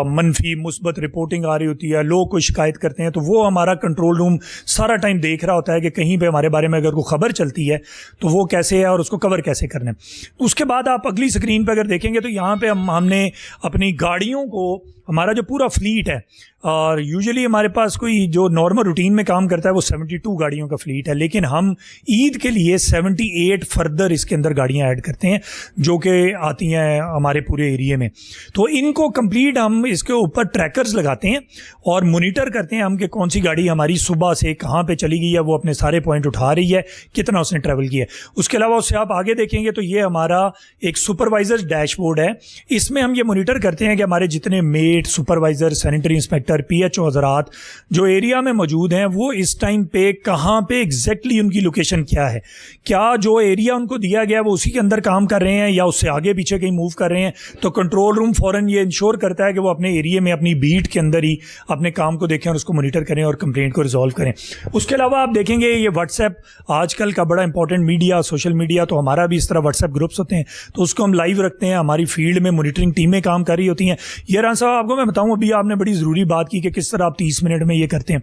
मनफी मुस्बत रिपोर्टिंग आ रही होती है, लोग कोई शिकायत करते हैं तो वो हमारा कंट्रोल रूम सारा टाइम देख रहा होता है कि कहीं पे हमारे बारे में अगर कोई खबर चलती है तो वो कैसे है और उसको कवर कैसे करना है। उसके बाद आप अगली स्क्रीन पर अगर देखेंगे तो यहाँ पे हमने अपनी गाड़ियों को, हमारा जो पूरा फ्लीट है, और यूजुअली हमारे पास कोई जो नॉर्मल रूटीन में काम करता है वो 72 गाड़ियों का फ्लीट है, लेकिन हम ईद के लिए 78 फर्दर इसके अंदर गाड़ियां ऐड करते हैं जो कि आती हैं हमारे पूरे एरिया में। तो इनको कंप्लीट हम इसके ऊपर ट्रैकर्स लगाते हैं और मोनिटर करते हैं हम कि कौन सी गाड़ी हमारी सुबह से कहाँ पे चली गई है, वो अपने सारे पॉइंट उठा रही है, कितना उसने ट्रैवल किया है। उसके अलावा उससे आप आगे देखेंगे तो ये हमारा एक सुपरवाइजर डैशबोर्ड है। इसमें हम ये मोनिटर करते हैं कि हमारे जितने mate, supervisor, sanitary inspector, PHO हजरात जो एरिया में मौजूद हैं वो इस टाइम पे कहाँ पे एग्जैक्टली उनकी लोकेशन क्या है, क्या जो एरिया उनको दिया गया वो उसी के अंदर काम कर रहे हैं या उससे आगे पीछे कहीं मूव कर रहे हैं। तो कंट्रोल रूम फ़ौरन ये इंश्योर करता है कि वो अपने एरिया में अपनी बीट के अंदर ही अपने काम को देखें और उसको मोनिटर करें और कंप्लेंट को रिजॉल्व करें। उसके अलावा आप देखेंगे ये व्हाट्सएप आजकल का बड़ा इंपॉर्टेंट मीडिया, सोशल मीडिया, तो हमारा भी इस तरह व्हाट्सएप ग्रुप्स होते हैं तो उसको हम लाइव रखते हैं। हमारी फील्ड में मॉनिटरिंग टीमें काम कर रही होती हैं। ये राना साहब आपको मैं बताऊँ, अभी आपने बड़ी ज़रूरी बात की कि किस तरह आप 30 मिनट में ये करते हैं।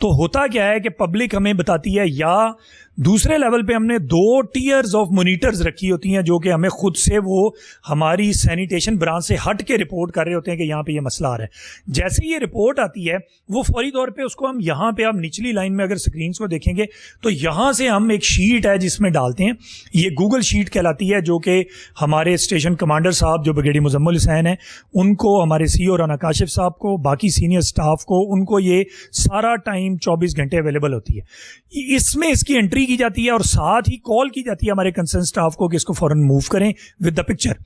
तो होता क्या है कि पब्लिक हमें बताती है, या दूसरे लेवल पे हमने 2 टियर्स ऑफ मोनीटर्स रखी होती हैं जो कि हमें खुद से वो हमारी सैनिटेशन ब्रांच से हट के रिपोर्ट कर रहे होते हैं कि यहाँ पे ये मसला आ रहा है। जैसे ही ये रिपोर्ट आती है वो फौरी तौर पे उसको हम यहाँ पे, आप निचली लाइन में अगर स्क्रीन्स को देखेंगे तो यहाँ से हम एक शीट है जिसमें डालते हैं। ये गूगल शीट कहलाती है, जो कि हमारे स्टेशन कमांडर साहब जो ब्रिगेडियर मुजम्मिल हुसैन है उनको, हमारे CO राना काशिफ साहब को, बाकी सीनियर स्टाफ को, उनको ये सारा टाइम 24 घंटे अवेलेबल होती है। इसमें इसकी एंट्री की जाती है और साथ ही कॉल की जाती है हमारे कंसर्न स्टाफ को कि इसको फौरन मूव करें विद द पिक्चर।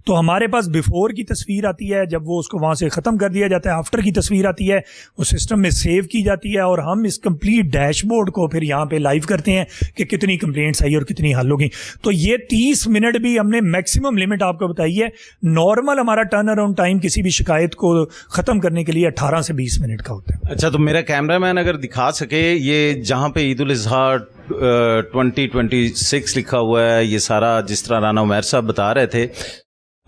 तो हमारे पास बिफोर की तस्वीर आती है, जब वो उसको वहाँ से ख़त्म कर दिया जाता है, आफ्टर की तस्वीर आती है, वो सिस्टम में सेव की जाती है और हम इस कंप्लीट डैशबोर्ड को फिर यहाँ पे लाइव करते हैं कि कितनी कंप्लेंट्स आई और कितनी हल हो गई। तो ये 30 मिनट भी हमने मैक्सिमम लिमिट आपको बताई है। नॉर्मल हमारा टर्न अराउंड टाइम किसी भी शिकायत को ख़त्म करने के लिए 18 से 20 मिनट का होता है। अच्छा, तो मेरा कैमरामैन अगर दिखा सके, ये जहाँ पे ईद उल अज़हा 2026 लिखा हुआ है, ये सारा जिस तरह राना उमैर साहब बता रहे थे।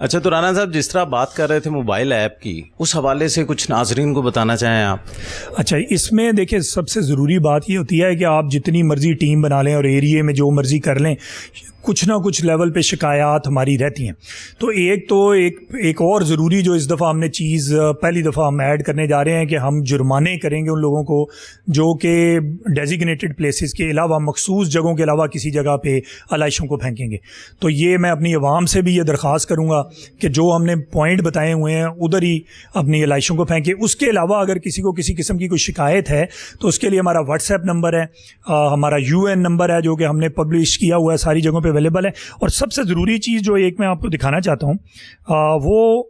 अच्छा, तो राना साहब जिस तरह बात कर रहे थे मोबाइल ऐप की, उस हवाले से कुछ नाजरीन को बताना चाहें आप? अच्छा, इसमें देखिए सबसे ज़रूरी बात ये होती है कि आप जितनी मर्ज़ी टीम बना लें और एरिया में जो मर्ज़ी कर लें, کچھ نہ کچھ لیول پہ شکایات ہماری رہتی ہیں. تو ایک اور ضروری جو اس دفعہ ہم نے چیز پہلی دفعہ ہم ایڈ کرنے جا رہے ہیں کہ ہم جرمانے کریں گے ان لوگوں کو جو کہ ڈیزیگنیٹڈ پلیسز کے علاوہ, مخصوص جگہوں کے علاوہ کسی جگہ پہ علائشوں کو پھینکیں گے. تو یہ میں اپنی عوام سے بھی یہ درخواست کروں گا کہ جو ہم نے پوائنٹ بتائے ہوئے ہیں ادھر ہی اپنی علائشوں کو پھینکیں. اس کے علاوہ اگر کسی کو کسی قسم کی کوئی شکایت ہے تو اس کے لیے ہمارا واٹس ایپ نمبر ہے, ہمارا UN نمبر ہے جو کہ ہم نے پبلش کیا ہوا ہے, ساری جگہوں پہ اویلیبل ہے. اور سب سے ضروری چیز جو ایک میں آپ کو دکھانا چاہتا ہوں وہ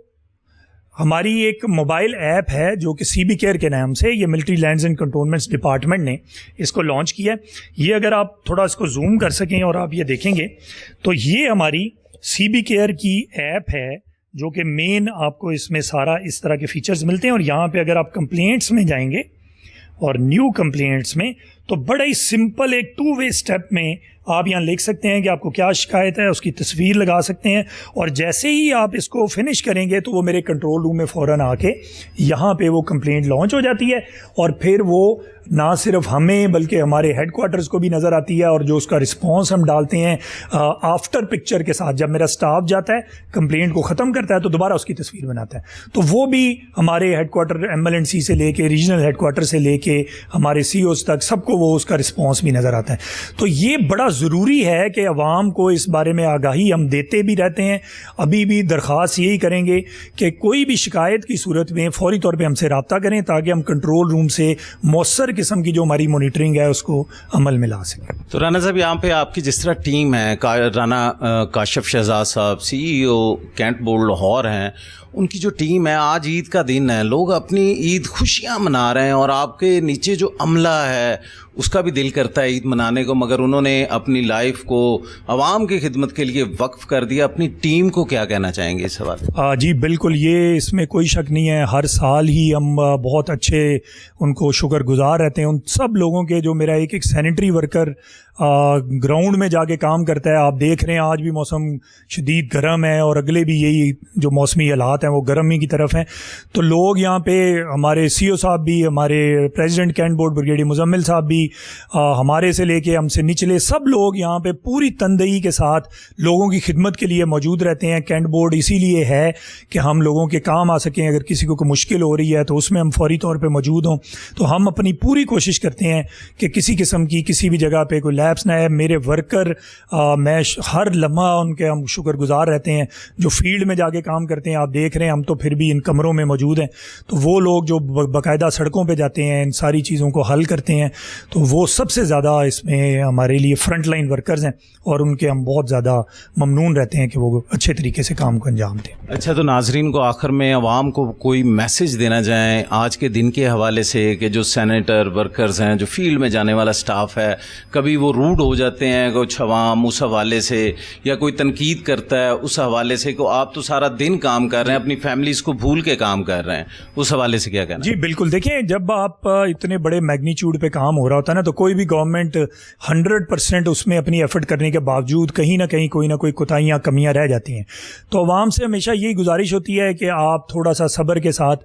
ہماری ایک موبائل ایپ ہے جو کہ CB کیئر کے نام سے, یہ ملٹری لینڈز اینڈ کنٹونمنٹس ڈپارٹمنٹ نے اس کو لانچ کیا ہے. یہ اگر آپ تھوڑا اس کو زوم کر سکیں اور آپ یہ دیکھیں گے تو یہ ہماری CB کیئر کی ایپ ہے جو کہ مین آپ کو اس میں سارا اس طرح کے فیچرز ملتے ہیں. اور یہاں پہ اگر آپ کمپلینٹس میں جائیں گے اور نیو کمپلینٹس میں تو بڑا ہی سمپل ایک 2 وے اسٹیپ میں آپ یہاں لکھ سکتے ہیں کہ آپ کو کیا شکایت ہے, اس کی تصویر لگا سکتے ہیں, اور جیسے ہی آپ اس کو فنش کریں گے تو وہ میرے کنٹرول روم میں فوراً آ کے یہاں پہ وہ کمپلینٹ لانچ ہو جاتی ہے. اور پھر وہ نہ صرف ہمیں بلکہ ہمارے ہیڈ کوارٹرز کو بھی نظر آتی ہے, اور جو اس کا رسپانس ہم ڈالتے ہیں آفٹر پکچر کے ساتھ, جب میرا سٹاف جاتا ہے کمپلینٹ کو ختم کرتا ہے تو دوبارہ اس کی تصویر بناتا ہے, تو وہ بھی ہمارے ہیڈ کوارٹر MLNC سے لے کے ریجنل ہیڈ کوارٹر سے لے کے ہمارے COs تک سب کو وہ اس کا رسپانس بھی نظر آتا ہے. تو یہ بڑا ضروری ہے کہ عوام کو اس بارے میں آگاہی ہم دیتے بھی رہتے ہیں. ابھی بھی درخواست یہی کریں گے کہ کوئی بھی شکایت کی صورت میں فوری طور پہ ہم سے رابطہ کریں تاکہ ہم کنٹرول روم سے مؤثر قسم کی جو ہماری مانیٹرنگ ہے اس کو عمل میں لا سکیں. تو رانا صاحب یہاں پہ آپ کی جس طرح ٹیم ہے, رانا کاشف شہزاد صاحب CEO کینٹ بورڈ لاہور ہیں, ان کی جو ٹیم ہے, آج عید کا دن ہے, لوگ اپنی عید خوشیاں منا رہے ہیں اور آپ کے نیچے جو عملہ ہے اس کا بھی دل کرتا ہے عید منانے کو, مگر انہوں نے اپنی لائف کو عوام کی خدمت کے لیے وقف کر دیا. اپنی ٹیم کو کیا کہنا چاہیں گے اس حوالے؟ جی بالکل, یہ اس میں کوئی شک نہیں ہے, ہر سال ہی ہم بہت اچھے ان کو شکر گزار رہتے ہیں ان سب لوگوں کے جو میرا ایک سینیٹری ورکر گراؤنڈ میں جا کے کام کرتا ہے. آپ دیکھ رہے ہیں آج بھی موسم شدید گرم ہے اور اگلے بھی یہی جو موسمی حالات ہیں وہ گرمی کی طرف ہیں, تو لوگ یہاں پہ ہمارے CO صاحب بھی, ہمارے president cantt board brigadier Muzammil صاحب بھی, ہمارے سے لے کے ہم سے نچلے سب لوگ یہاں پہ پوری تندہی کے ساتھ لوگوں کی خدمت کے لیے موجود رہتے ہیں. کینٹ بورڈ اسی لیے ہے کہ ہم لوگوں کے کام آ سکیں, اگر کسی کو کوئی مشکل ہو رہی ہے تو اس میں ہم فوری طور پہ موجود ہوں. تو ہم اپنی پوری کوشش کرتے ہیں کہ کسی قسم کی کسی بھی جگہ پہ کوئی لیپس نہ ہے. میرے ورکر میں ہر لمحہ ان کے ہم شکر گزار رہتے ہیں جو فیلڈ میں جا کے کام کرتے ہیں. آپ دیکھ رہے ہیں ہم تو پھر بھی ان کمروں میں موجود ہیں, تو وہ لوگ جو باقاعدہ سڑکوں پہ جاتے ہیں ان ساری چیزوں کو حل کرتے ہیں, تو وہ سب سے زیادہ اس میں ہمارے لیے فرنٹ لائن ورکرز ہیں اور ان کے ہم بہت زیادہ ممنون رہتے ہیں کہ وہ اچھے طریقے سے کام کو انجام دیں. اچھا, تو ناظرین کو آخر میں عوام کو کوئی میسج دینا چاہیں آج کے دن کے حوالے سے کہ جو سینیٹر ورکرز ہیں, جو فیلڈ میں جانے والا سٹاف ہے, کبھی وہ روڈ ہو جاتے ہیں کچھ عوام اس حوالے سے, یا کوئی تنقید کرتا ہے اس حوالے سے کہ آپ تو سارا دن کام کر رہے ہیں, اپنی فیملیز کو بھول کے کام کر رہے ہیں, اس حوالے سے کیا کہنا؟ جی بالکل, دیکھیں جب آپ اتنے بڑے میگنیچیوڈ پہ کام ہو رہا ہوتا ہے نا, تو کوئی بھی گورنمنٹ 100% اس میں اپنی ایفرٹ کرنے کے باوجود کہیں نہ کہیں کوئی نہ کوئی کوتاہیاں کمیاں رہ جاتی ہیں. تو عوام سے ہمیشہ یہی گزارش ہوتی ہے کہ آپ تھوڑا سا صبر کے ساتھ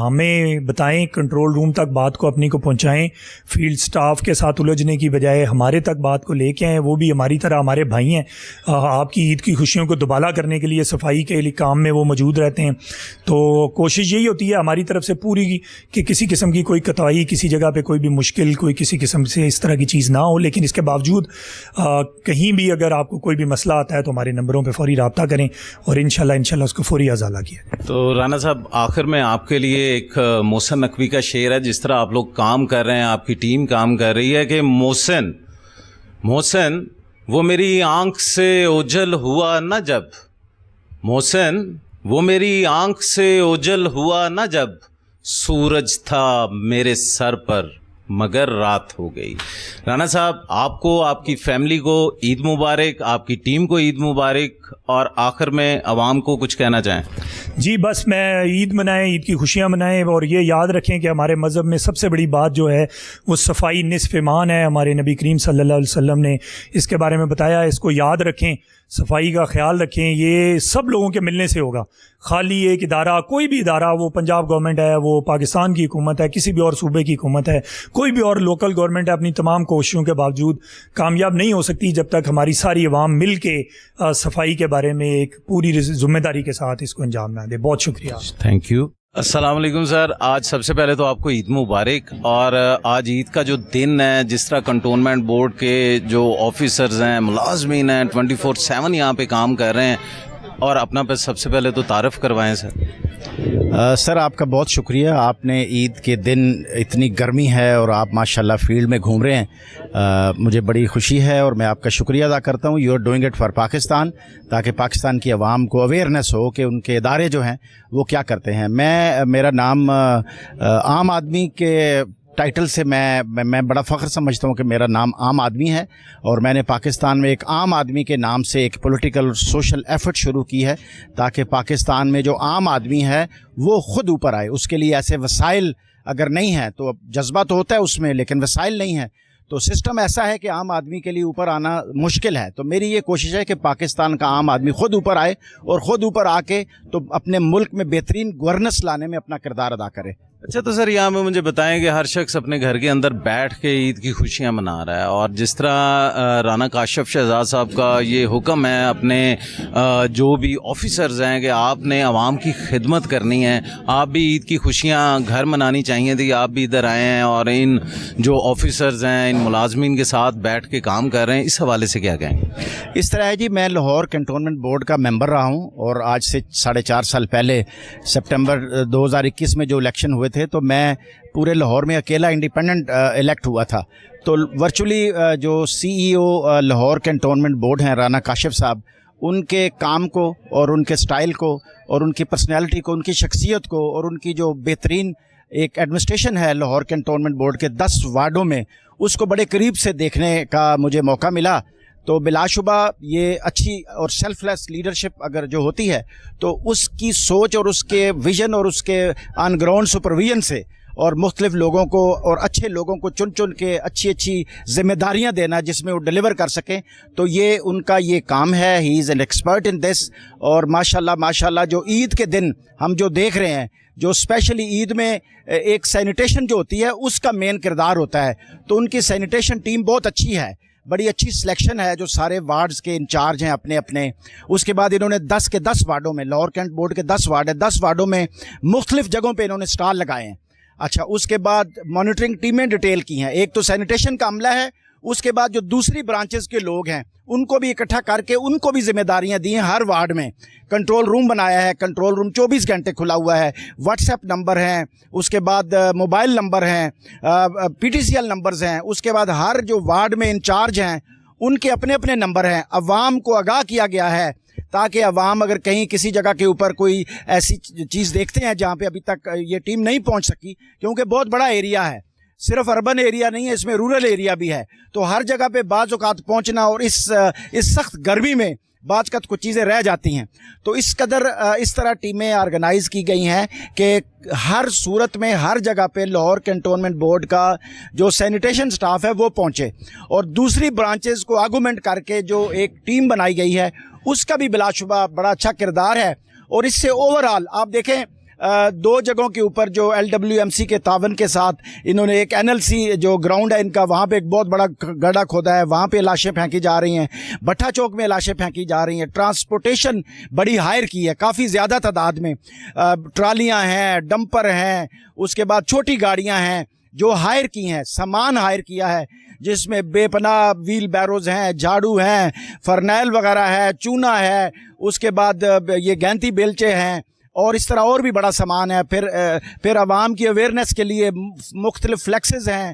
ہمیں بتائیں, کنٹرول روم تک بات کو اپنی کو پہنچائیں, فیلڈ سٹاف کے ساتھ الجھنے کی بجائے ہمارے تک بات کو لے کے آئیں. وہ بھی ہماری طرح ہمارے بھائی ہیں, آپ کی عید کی خوشیوں کو دوبالا کرنے کے لیے صفائی کے لیے کام میں وہ موجود رہتے ہیں. تو کوشش یہی ہوتی ہے ہماری طرف سے پوری کہ کسی قسم کی کوئی کوتاہی, کسی جگہ پہ کوئی بھی مشکل, کوئی کسی قسم سے اس طرح کی چیز نہ ہو. لیکن اس کے باوجود کہیں بھی اگر آپ کو کوئی بھی مسئلہ آتا ہے تو ہمارے نمبروں پہ فوری رابطہ کریں اور انشاءاللہ اس کو فوری ازالہ کیا. تو رانا صاحب آخر میں آپ کے لیے ایک محسن نقوی کا شعر ہے, جس طرح آپ لوگ کام کر رہے ہیں, آپ کی ٹیم کام کر رہی ہے, کہ محسن وہ میری آنکھ سے اوجھل ہوا نہ جب, محسن وہ میری آنکھ سے اوجھل ہوا نہ جب, سورج تھا میرے سر پر مگر رات ہو گئی. رانا صاحب آپ کو, آپ کی فیملی کو عید مبارک, آپ کی ٹیم کو عید مبارک. اور آخر میں عوام کو کچھ کہنا چاہیں. جی بس میں عید منائیں, عید کی خوشیاں منائیں, اور یہ یاد رکھیں کہ ہمارے مذہب میں سب سے بڑی بات جو ہے وہ صفائی نصف ایمان ہے. ہمارے نبی کریم صلی اللہ علیہ وسلم نے اس کے بارے میں بتایا, اس کو یاد رکھیں, صفائی کا خیال رکھیں. یہ سب لوگوں کے ملنے سے ہوگا. خالی ایک ادارہ, کوئی بھی ادارہ, وہ پنجاب گورنمنٹ ہے, وہ پاکستان کی حکومت ہے, کسی بھی اور صوبے کی حکومت ہے, کوئی بھی اور لوکل گورنمنٹ ہے, اپنی تمام کوششوں کے باوجود کامیاب نہیں ہو سکتی جب تک ہماری ساری عوام مل کے صفائی کے بارے میں ایک پوری ذمہ داری کے ساتھ اس کو انجام نہ دے. بہت شکریہ. Thank you. السلام علیکم سر. آج سب سے پہلے تو آپ کو عید مبارک. اور آج عید کا جو دن ہے, جس طرح کنٹونمنٹ بورڈ کے جو آفیسرز ہیں, ملازمین ہیں, 24/7 یہاں پہ کام کر رہے ہیں, اور اپنا پہ سب سے پہلے تو تعارف کروائیں سر. سر آپ کا بہت شکریہ. آپ نے عید کے دن اتنی گرمی ہے اور آپ ماشاءاللہ فیلڈ میں گھوم رہے ہیں, مجھے بڑی خوشی ہے اور میں آپ کا شکریہ ادا کرتا ہوں. You are doing it for Pakistan, تاکہ پاکستان کی عوام کو اویئرنیس ہو کہ ان کے ادارے جو ہیں وہ کیا کرتے ہیں. میرا نام عام آدمی کے ٹائٹل سے میں بڑا فخر سمجھتا ہوں کہ میرا نام عام آدمی ہے, اور میں نے پاکستان میں ایک عام آدمی کے نام سے ایک پولیٹیکل سوشل ایفرٹ شروع کی ہے, تاکہ پاکستان میں جو عام آدمی ہے وہ خود اوپر آئے. اس کے لیے ایسے وسائل اگر نہیں ہیں, تو جذبہ تو ہوتا ہے اس میں, لیکن وسائل نہیں ہیں, تو سسٹم ایسا ہے کہ عام آدمی کے لیے اوپر آنا مشکل ہے. تو میری یہ کوشش ہے کہ پاکستان کا عام آدمی خود اوپر آئے, اور خود اوپر آ کے تو اپنے ملک میں بہترین گورننس لانے میں اپنا کردار ادا کرے. اچھا, تو سر یہاں پہ مجھے بتائیں کہ ہر شخص اپنے گھر کے اندر بیٹھ کے عید کی خوشیاں منا رہا ہے, اور جس طرح رانا کاشف شہزاد صاحب کا یہ حکم ہے اپنے جو بھی آفیسرز ہیں کہ آپ نے عوام کی خدمت کرنی ہے, آپ بھی عید کی خوشیاں گھر منانی چاہیے تھی, آپ بھی ادھر آئے ہیں اور ان جو آفیسرز ہیں, ان ملازمین کے ساتھ بیٹھ کے کام کر رہے ہیں, اس حوالے سے کیا کہیں؟ اس طرح ہے جی, میں لاہور کنٹونمنٹ بورڈ کا ممبر رہا ہوں, اور آج سے 4.5 سال پہلے سپٹمبر 2021 میں جو الیکشن ہوئے تھے, تو میں پورے لاہور میں اکیلا انڈیپینڈنٹ الیکٹ ہوا تھا. تو ورچولی جو سی ای او لاہور کنٹونمنٹ بورڈ ہیں رانا کاشف صاحب, ان کے کام کو اور ان کے سٹائل کو اور ان کی پرسنالٹی کو, ان کی شخصیت کو, اور ان کی جو بہترین ایک ایڈمنسٹریشن ہے لاہور کنٹونمنٹ بورڈ کے 10 وارڈوں میں, اس کو بڑے قریب سے دیکھنے کا مجھے موقع ملا. تو بلا شبہ یہ اچھی اور سیلف لیس لیڈرشپ اگر جو ہوتی ہے, تو اس کی سوچ اور اس کے ویژن اور اس کے آن گراؤنڈ سپرویژن سے, اور مختلف لوگوں کو اور اچھے لوگوں کو چن کے اچھی ذمہ داریاں دینا جس میں وہ ڈیلیور کر سکیں, تو یہ ان کا یہ کام ہے. ہی از این ایکسپرٹ ان دس. اور ماشاءاللہ جو عید کے دن ہم جو دیکھ رہے ہیں, جو اسپیشلی عید میں ایک سینیٹیشن جو ہوتی ہے اس کا مین کردار ہوتا ہے, تو ان کی سینیٹیشن ٹیم بہت اچھی ہے, بڑی اچھی سلیکشن ہے, جو سارے وارڈز کے انچارج ہیں اپنے. اس کے بعد انہوں نے 10 کے 10 وارڈوں میں, لاہور کینٹ بورڈ کے 10 وارڈ ہیں, 10 وارڈوں میں مختلف جگہوں پہ انہوں نے سٹال لگائے ہیں. اچھا, اس کے بعد مانیٹرنگ ٹیمیں ڈیٹیل کی ہیں. ایک تو سینیٹیشن کا عملہ ہے, اس کے بعد جو دوسری برانچز کے لوگ ہیں ان کو بھی اکٹھا کر کے ان کو بھی ذمہ داریاں دی ہیں. ہر وارڈ میں کنٹرول روم بنایا ہے, کنٹرول روم 24 گھنٹے کھلا ہوا ہے, واٹس ایپ نمبر ہیں, اس کے بعد موبائل نمبر ہیں, P T C L numbers ہیں, اس کے بعد ہر جو وارڈ میں انچارج ہیں ان کے اپنے نمبر ہیں. عوام کو آگاہ کیا گیا ہے تاکہ عوام اگر کہیں کسی جگہ کے اوپر کوئی ایسی چیز دیکھتے ہیں جہاں پہ ابھی تک یہ ٹیم نہیں پہنچ سکی, کیونکہ بہت بڑا ایریا ہے, صرف اربن ایریا نہیں ہے, اس میں رورل ایریا بھی ہے, تو ہر جگہ پہ بعض اوقات پہنچنا, اور اس سخت گرمی میں بعض اوقات کچھ چیزیں رہ جاتی ہیں. تو اس طرح ٹیمیں آرگنائز کی گئی ہیں کہ ہر صورت میں ہر جگہ پہ لاہور کنٹونمنٹ بورڈ کا جو سینیٹیشن سٹاف ہے وہ پہنچے, اور دوسری برانچز کو آرگومنٹ کر کے جو ایک ٹیم بنائی گئی ہے اس کا بھی بلا شبہ بڑا اچھا کردار ہے. اور اس سے اوورآل آپ دیکھیں 2 جگہوں کے اوپر جو LWMC کے تعاون کے ساتھ انہوں نے ایک NLC جو گراؤنڈ ہے ان کا, وہاں پہ ایک بہت بڑا گڈھا کھودا ہے, وہاں پہ لاشیں پھینکی جا رہی ہیں, بٹھا چوک میں لاشیں پھینکی جا رہی ہیں. ٹرانسپورٹیشن بڑی ہائر کی ہے, کافی زیادہ تعداد میں ٹرالیاں ہیں, ڈمپر ہیں, اس کے بعد چھوٹی گاڑیاں ہیں جو ہائر کی ہیں, سامان ہائر کیا ہے, جس میں بے پناہ ویل بیروز ہیں, جھاڑو ہیں, فرنیل وغیرہ ہے, چونا ہے, اس کے بعد یہ گینتی بیلچے ہیں, اور اس طرح اور بھی بڑا سامان ہے. پھر عوام کی اویئرنیس کے لیے مختلف فلیکسز ہیں,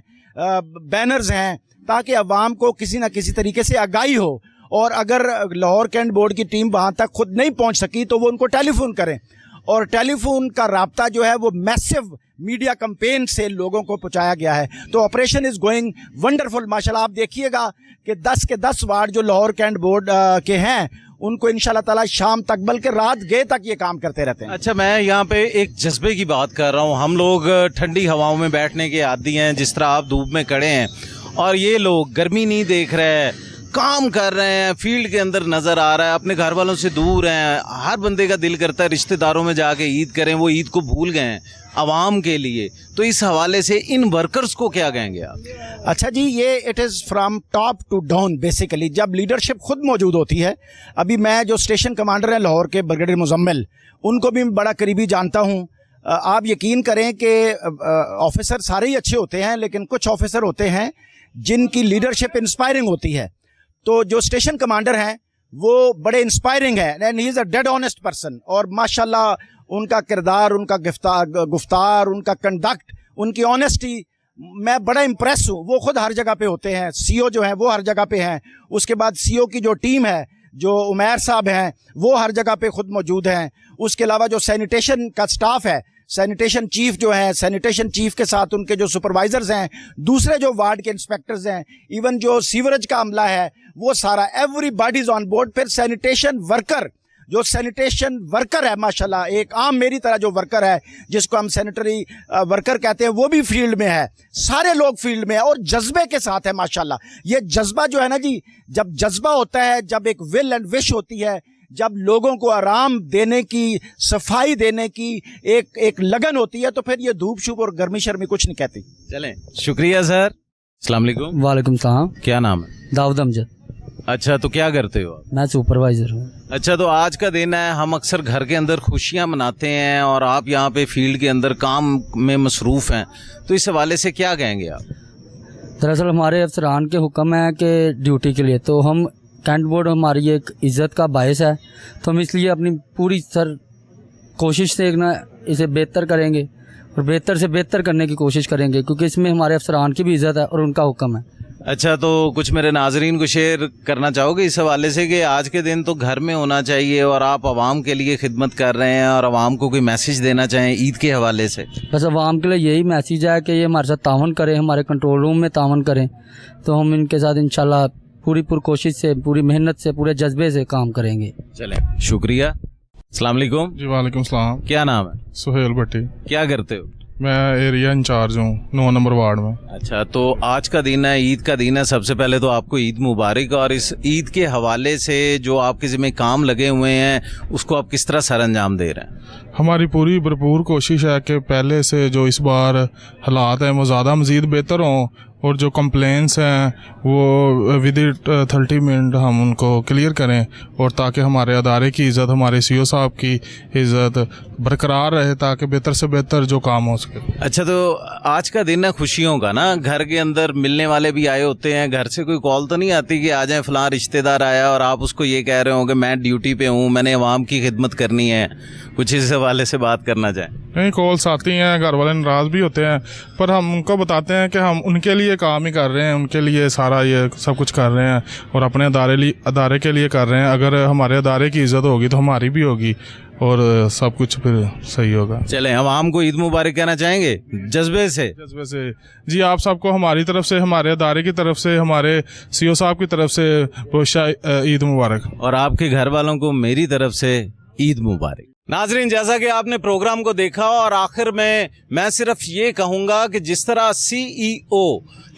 بینرز ہیں, تاکہ عوام کو کسی نہ کسی طریقے سے آگاہی ہو. اور اگر لاہور کینٹ بورڈ کی ٹیم وہاں تک خود نہیں پہنچ سکی تو وہ ان کو ٹیلی فون کریں, اور ٹیلی فون کا رابطہ جو ہے وہ میسو میڈیا کمپین سے لوگوں کو پہنچایا گیا ہے. تو آپریشن از گوئنگ ونڈرفل. ماشاءاللہ آپ دیکھیے گا کہ 10 کے 10 وارڈ جو لاہور کینٹ بورڈ کے ہیں ان کو इंशाल्लाह ताला शाम तक बल्कि रात गए तक ये काम करते रहते हैं। अच्छा, मैं यहाँ पे एक जज्बे की बात कर रहा हूँ। हम लोग ठंडी हवाओं में बैठने के आदी हैं, जिस तरह आप धूप में खड़े हैं, और ये लोग गर्मी नहीं देख रहे हैं, काम कर रहे हैं, फील्ड के अंदर नज़र आ रहा है, अपने घर वालों से दूर हैं। हर बंदे का दिल करता है रिश्तेदारों में जाके ईद करें, वो ईद को भूल गए हैं आवाम के लिए। तो इस हवाले से इन वर्कर्स को क्या कहेंगे आप? अच्छा जी, ये it is from top to down basically, जब लीडरशिप खुद मौजूद होती है। अभी मैं जो स्टेशन कमांडर हैं लाहौर के ब्रिगेडियर मुजम्मिल, उनको भी बड़ा करीबी जानता हूँ। आप यकीन करें कि ऑफिसर सारे ही अच्छे होते हैं, लेकिन कुछ ऑफिसर होते हैं जिनकी लीडरशिप इंस्पायरिंग होती है। तो जो स्टेशन कमांडर हैं वो बड़े इंस्पायरिंग है, and he is a dead honest person. और माशाल्लाह उनका किरदार, उनका गुफ्तार, उनका कंडक्ट, उनकी ऑनेस्टी, मैं बड़ा इम्प्रेस हूँ। वो खुद हर जगह पे होते हैं, सीओ जो हैं वो हर जगह पे हैं। उसके बाद सीओ की जो टीम है, जो उमैर साहब हैं, वो हर जगह पे खुद मौजूद हैं। उसके अलावा जो सैनिटेशन का स्टाफ है, सैनिटेशन चीफ जो है, सैनिटेशन चीफ के साथ उनके जो सुपरवाइजर्स हैं, दूसरे जो वार्ड के इंस्पेक्टर्स हैं, इवन जो सीवरेज का अमला है, वो सारा एवरीबॉडी इज ऑन बोर्ड। फिर सैनिटेशन वर्कर, जो सैनिटेशन वर्कर है माशाल्लाह, एक आम मेरी तरह जो वर्कर है जिसको हम सैनिटरी वर्कर कहते हैं, वो भी फील्ड में है। सारे लोग फील्ड में है और जज्बे के साथ है माशाल्लाह। ये जज्बा जो है ना जी, जब जज्बा होता है, जब एक विल एंड विश होती है, जब लोगों को आराम देने की, सफाई देने की एक लगन होती है, तो फिर ये धूप शूप और गर्मी शर्मी कुछ नहीं कहती। चलें, शुक्रिया सर। अस्सलाम वालेकुम। वालेकुम सलाम। क्या नाम है? दाऊद अमजद। अच्छा, तो क्या करते हो आप? मैं सुपरवाइजर हूँ। अच्छा, तो आज का दिन है, हम अक्सर घर के अंदर खुशियां मनाते हैं और आप यहाँ पे फील्ड के अंदर काम में मसरूफ़ हैं, तो इस हवाले से क्या कहेंगे आप? दरअसल हमारे अफसरान के हुक्म है कि ड्यूटी के लिए, तो हम कैंट बोर्ड हमारी एक इज़्ज़त का बायस है, तो हम इसलिए अपनी पूरी कोशिश से इसे बेहतर करेंगे और बेहतर से बेहतर करने की कोशिश करेंगे, क्योंकि इसमें हमारे अफसरान की भी इज़्ज़त है और उनका हुक्म है। अच्छा, तो कुछ मेरे नाजरीन को शेयर करना चाहोगे इस हवाले से कि आज के दिन तो घर में होना चाहिए और आप आवाम के लिए खिदमत कर रहे हैं, और आवाम को कोई मैसेज देना चाहें ईद के हवाले से? बस आवाम के लिए यही मैसेज है कि ये हमारे साथ तावन करें, हमारे कंट्रोल रूम में तावन करें, तो हम इनके साथ इंशाल्लाह पूरी कोशिश से, पूरी मेहनत से, पूरे जज्बे से काम करेंगे। चलें, शुक्रिया। अस्सलाम वालेकुम। जी वालेकुम सलाम। क्या नाम है? सुहेल भट्टी। क्या करते हो? मैं एरिया इंचार्ज हूँ 9 नंबर वार्ड में। अच्छा, तो आज का दिन है, ईद का दिन है। सबसे पहले तो आपको ईद मुबारक। और इस ईद के हवाले से जो आपके ज़िम्मे काम लगे हुए हैं, उसको आप किस तरह सर अंजाम दे रहे हैं? हमारी पूरी भरपूर कोशिश है कि पहले से जो इस बार हालात हैं वो ज़्यादा मज़ीद बेहतर हों, और जो कंप्लेंट्स हैं वो विद 30 मिनट हम उनको क्लियर करें, और ताकि हमारे अदारे की इज़्ज़त, हमारे सीओ साहब की इज़्ज़त बरकरार रहे, ताकि बेहतर से बेहतर जो काम हो सके। अच्छा, तो आज का दिन है खुशियों का ना, घर के अंदर मिलने वाले भी आए होते हैं, घर से कोई कॉल तो नहीं आती कि आ जाए फलां रिश्तेदार आया और आप उसको ये कह रहे हो कि मैं ड्यूटी पे हूँ, मैंने अवाम की खिदमत करनी है? कुछ इस हवाले से बात करना चाहें? नहीं, कॉल्स आती हैं, घर वाले नाराज़ भी होते हैं, पर हम उनको बताते हैं कि हम उनके लिए काम ही कर रहे हैं, उनके लिए सारा ये सब कुछ कर रहे हैं और अपने अदारे के लिए कर रहे हैं। अगर हमारे अदारे की इज़्ज़त होगी तो हमारी भी होगी और सब कुछ फिर सही होगा। चलें, आवाम को ईद मुबारक कहना चाहेंगे जज्बे से? जी, आप सबको हमारी तरफ से, हमारे अदारे की तरफ से, हमारे सीओ साहब की तरफ से बहुत ईद मुबारक, और आपके घर वालों को मेरी तरफ से ईद मुबारक। नाजरीन, जैसा कि आपने प्रोग्राम को देखा, और आखिर में मैं सिर्फ ये कहूँगा कि जिस तरह CEO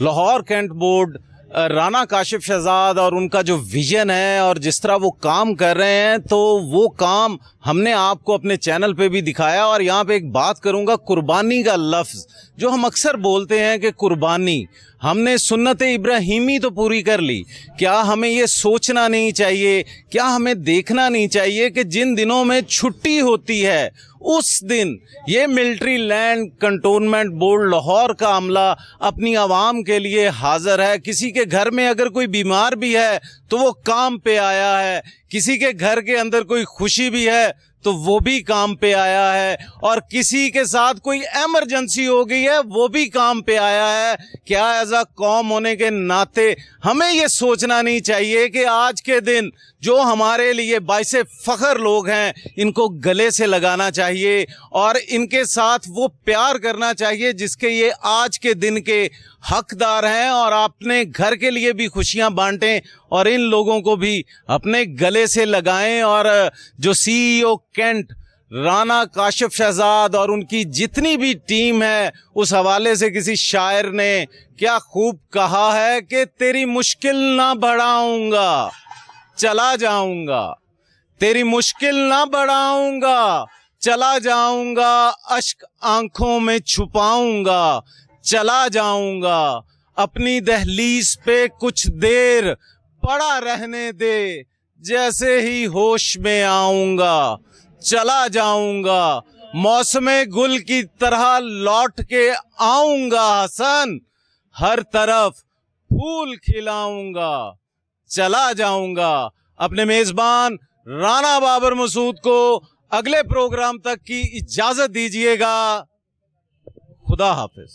Lahore cantt board Rana Kashif Shahzad और उनका जो विजन है और जिस तरह वो काम कर रहे हैं, तो वो काम हमने आपको अपने चैनल पे भी दिखाया। और यहाँ पे एक बात करूँगा, कुर्बानी का लफ्ज़ जो हम अक्सर बोलते हैं कि कुर्बानी, हमने सुन्नत इब्राहीमी तो पूरी कर ली, क्या हमें ये सोचना नहीं चाहिए, क्या हमें देखना नहीं चाहिए कि जिन दिनों में छुट्टी होती है उस दिन ये military land cantonment board Lahore का अमला अपनी आवाम के लिए हाजिर है। किसी के घर में अगर कोई बीमार भी है तो वो काम पे आया है, किसी के घर के अंदर कोई खुशी भी है तो वो भी काम पे आया है, और किसी के साथ कोई एमरजेंसी हो गई है वो भी काम पे आया है। क्या एज अ कौम होने के नाते हमें ये सोचना नहीं चाहिए कि आज के दिन जो हमारे लिए बाइसे फख्र लोग हैं इनको गले से लगाना चाहिए और इनके साथ वो प्यार करना चाहिए जिसके ये आज के दिन के हकदार हैं, और अपने घर के लिए भी खुशियां बांटें और इन लोगों को भी अपने गले से लगाएं। और जो सीईओ कैंट राना काशिफ शहजाद और उनकी जितनी भी टीम है, उस हवाले से किसी शायर ने क्या खूब कहा है कि तेरी मुश्किल ना बढ़ाऊंगा चला जाऊंगा, तेरी मुश्किल ना बढ़ाऊंगा चला जाऊंगा, अश्क आंखों में छुपाऊंगा चला जाऊंगा, अपनी दहलीज पे कुछ देर पड़ा रहने दे, जैसे ही होश में आऊंगा चला जाऊंगा, मौसमे गुल की तरह लौट के आऊंगा हसन, हर तरफ फूल खिलाऊंगा चला जाऊंगा। अपने मेजबान राना बाबर मसूद को अगले प्रोग्राम तक की इजाजत दीजिएगा। खुदा हाफिज।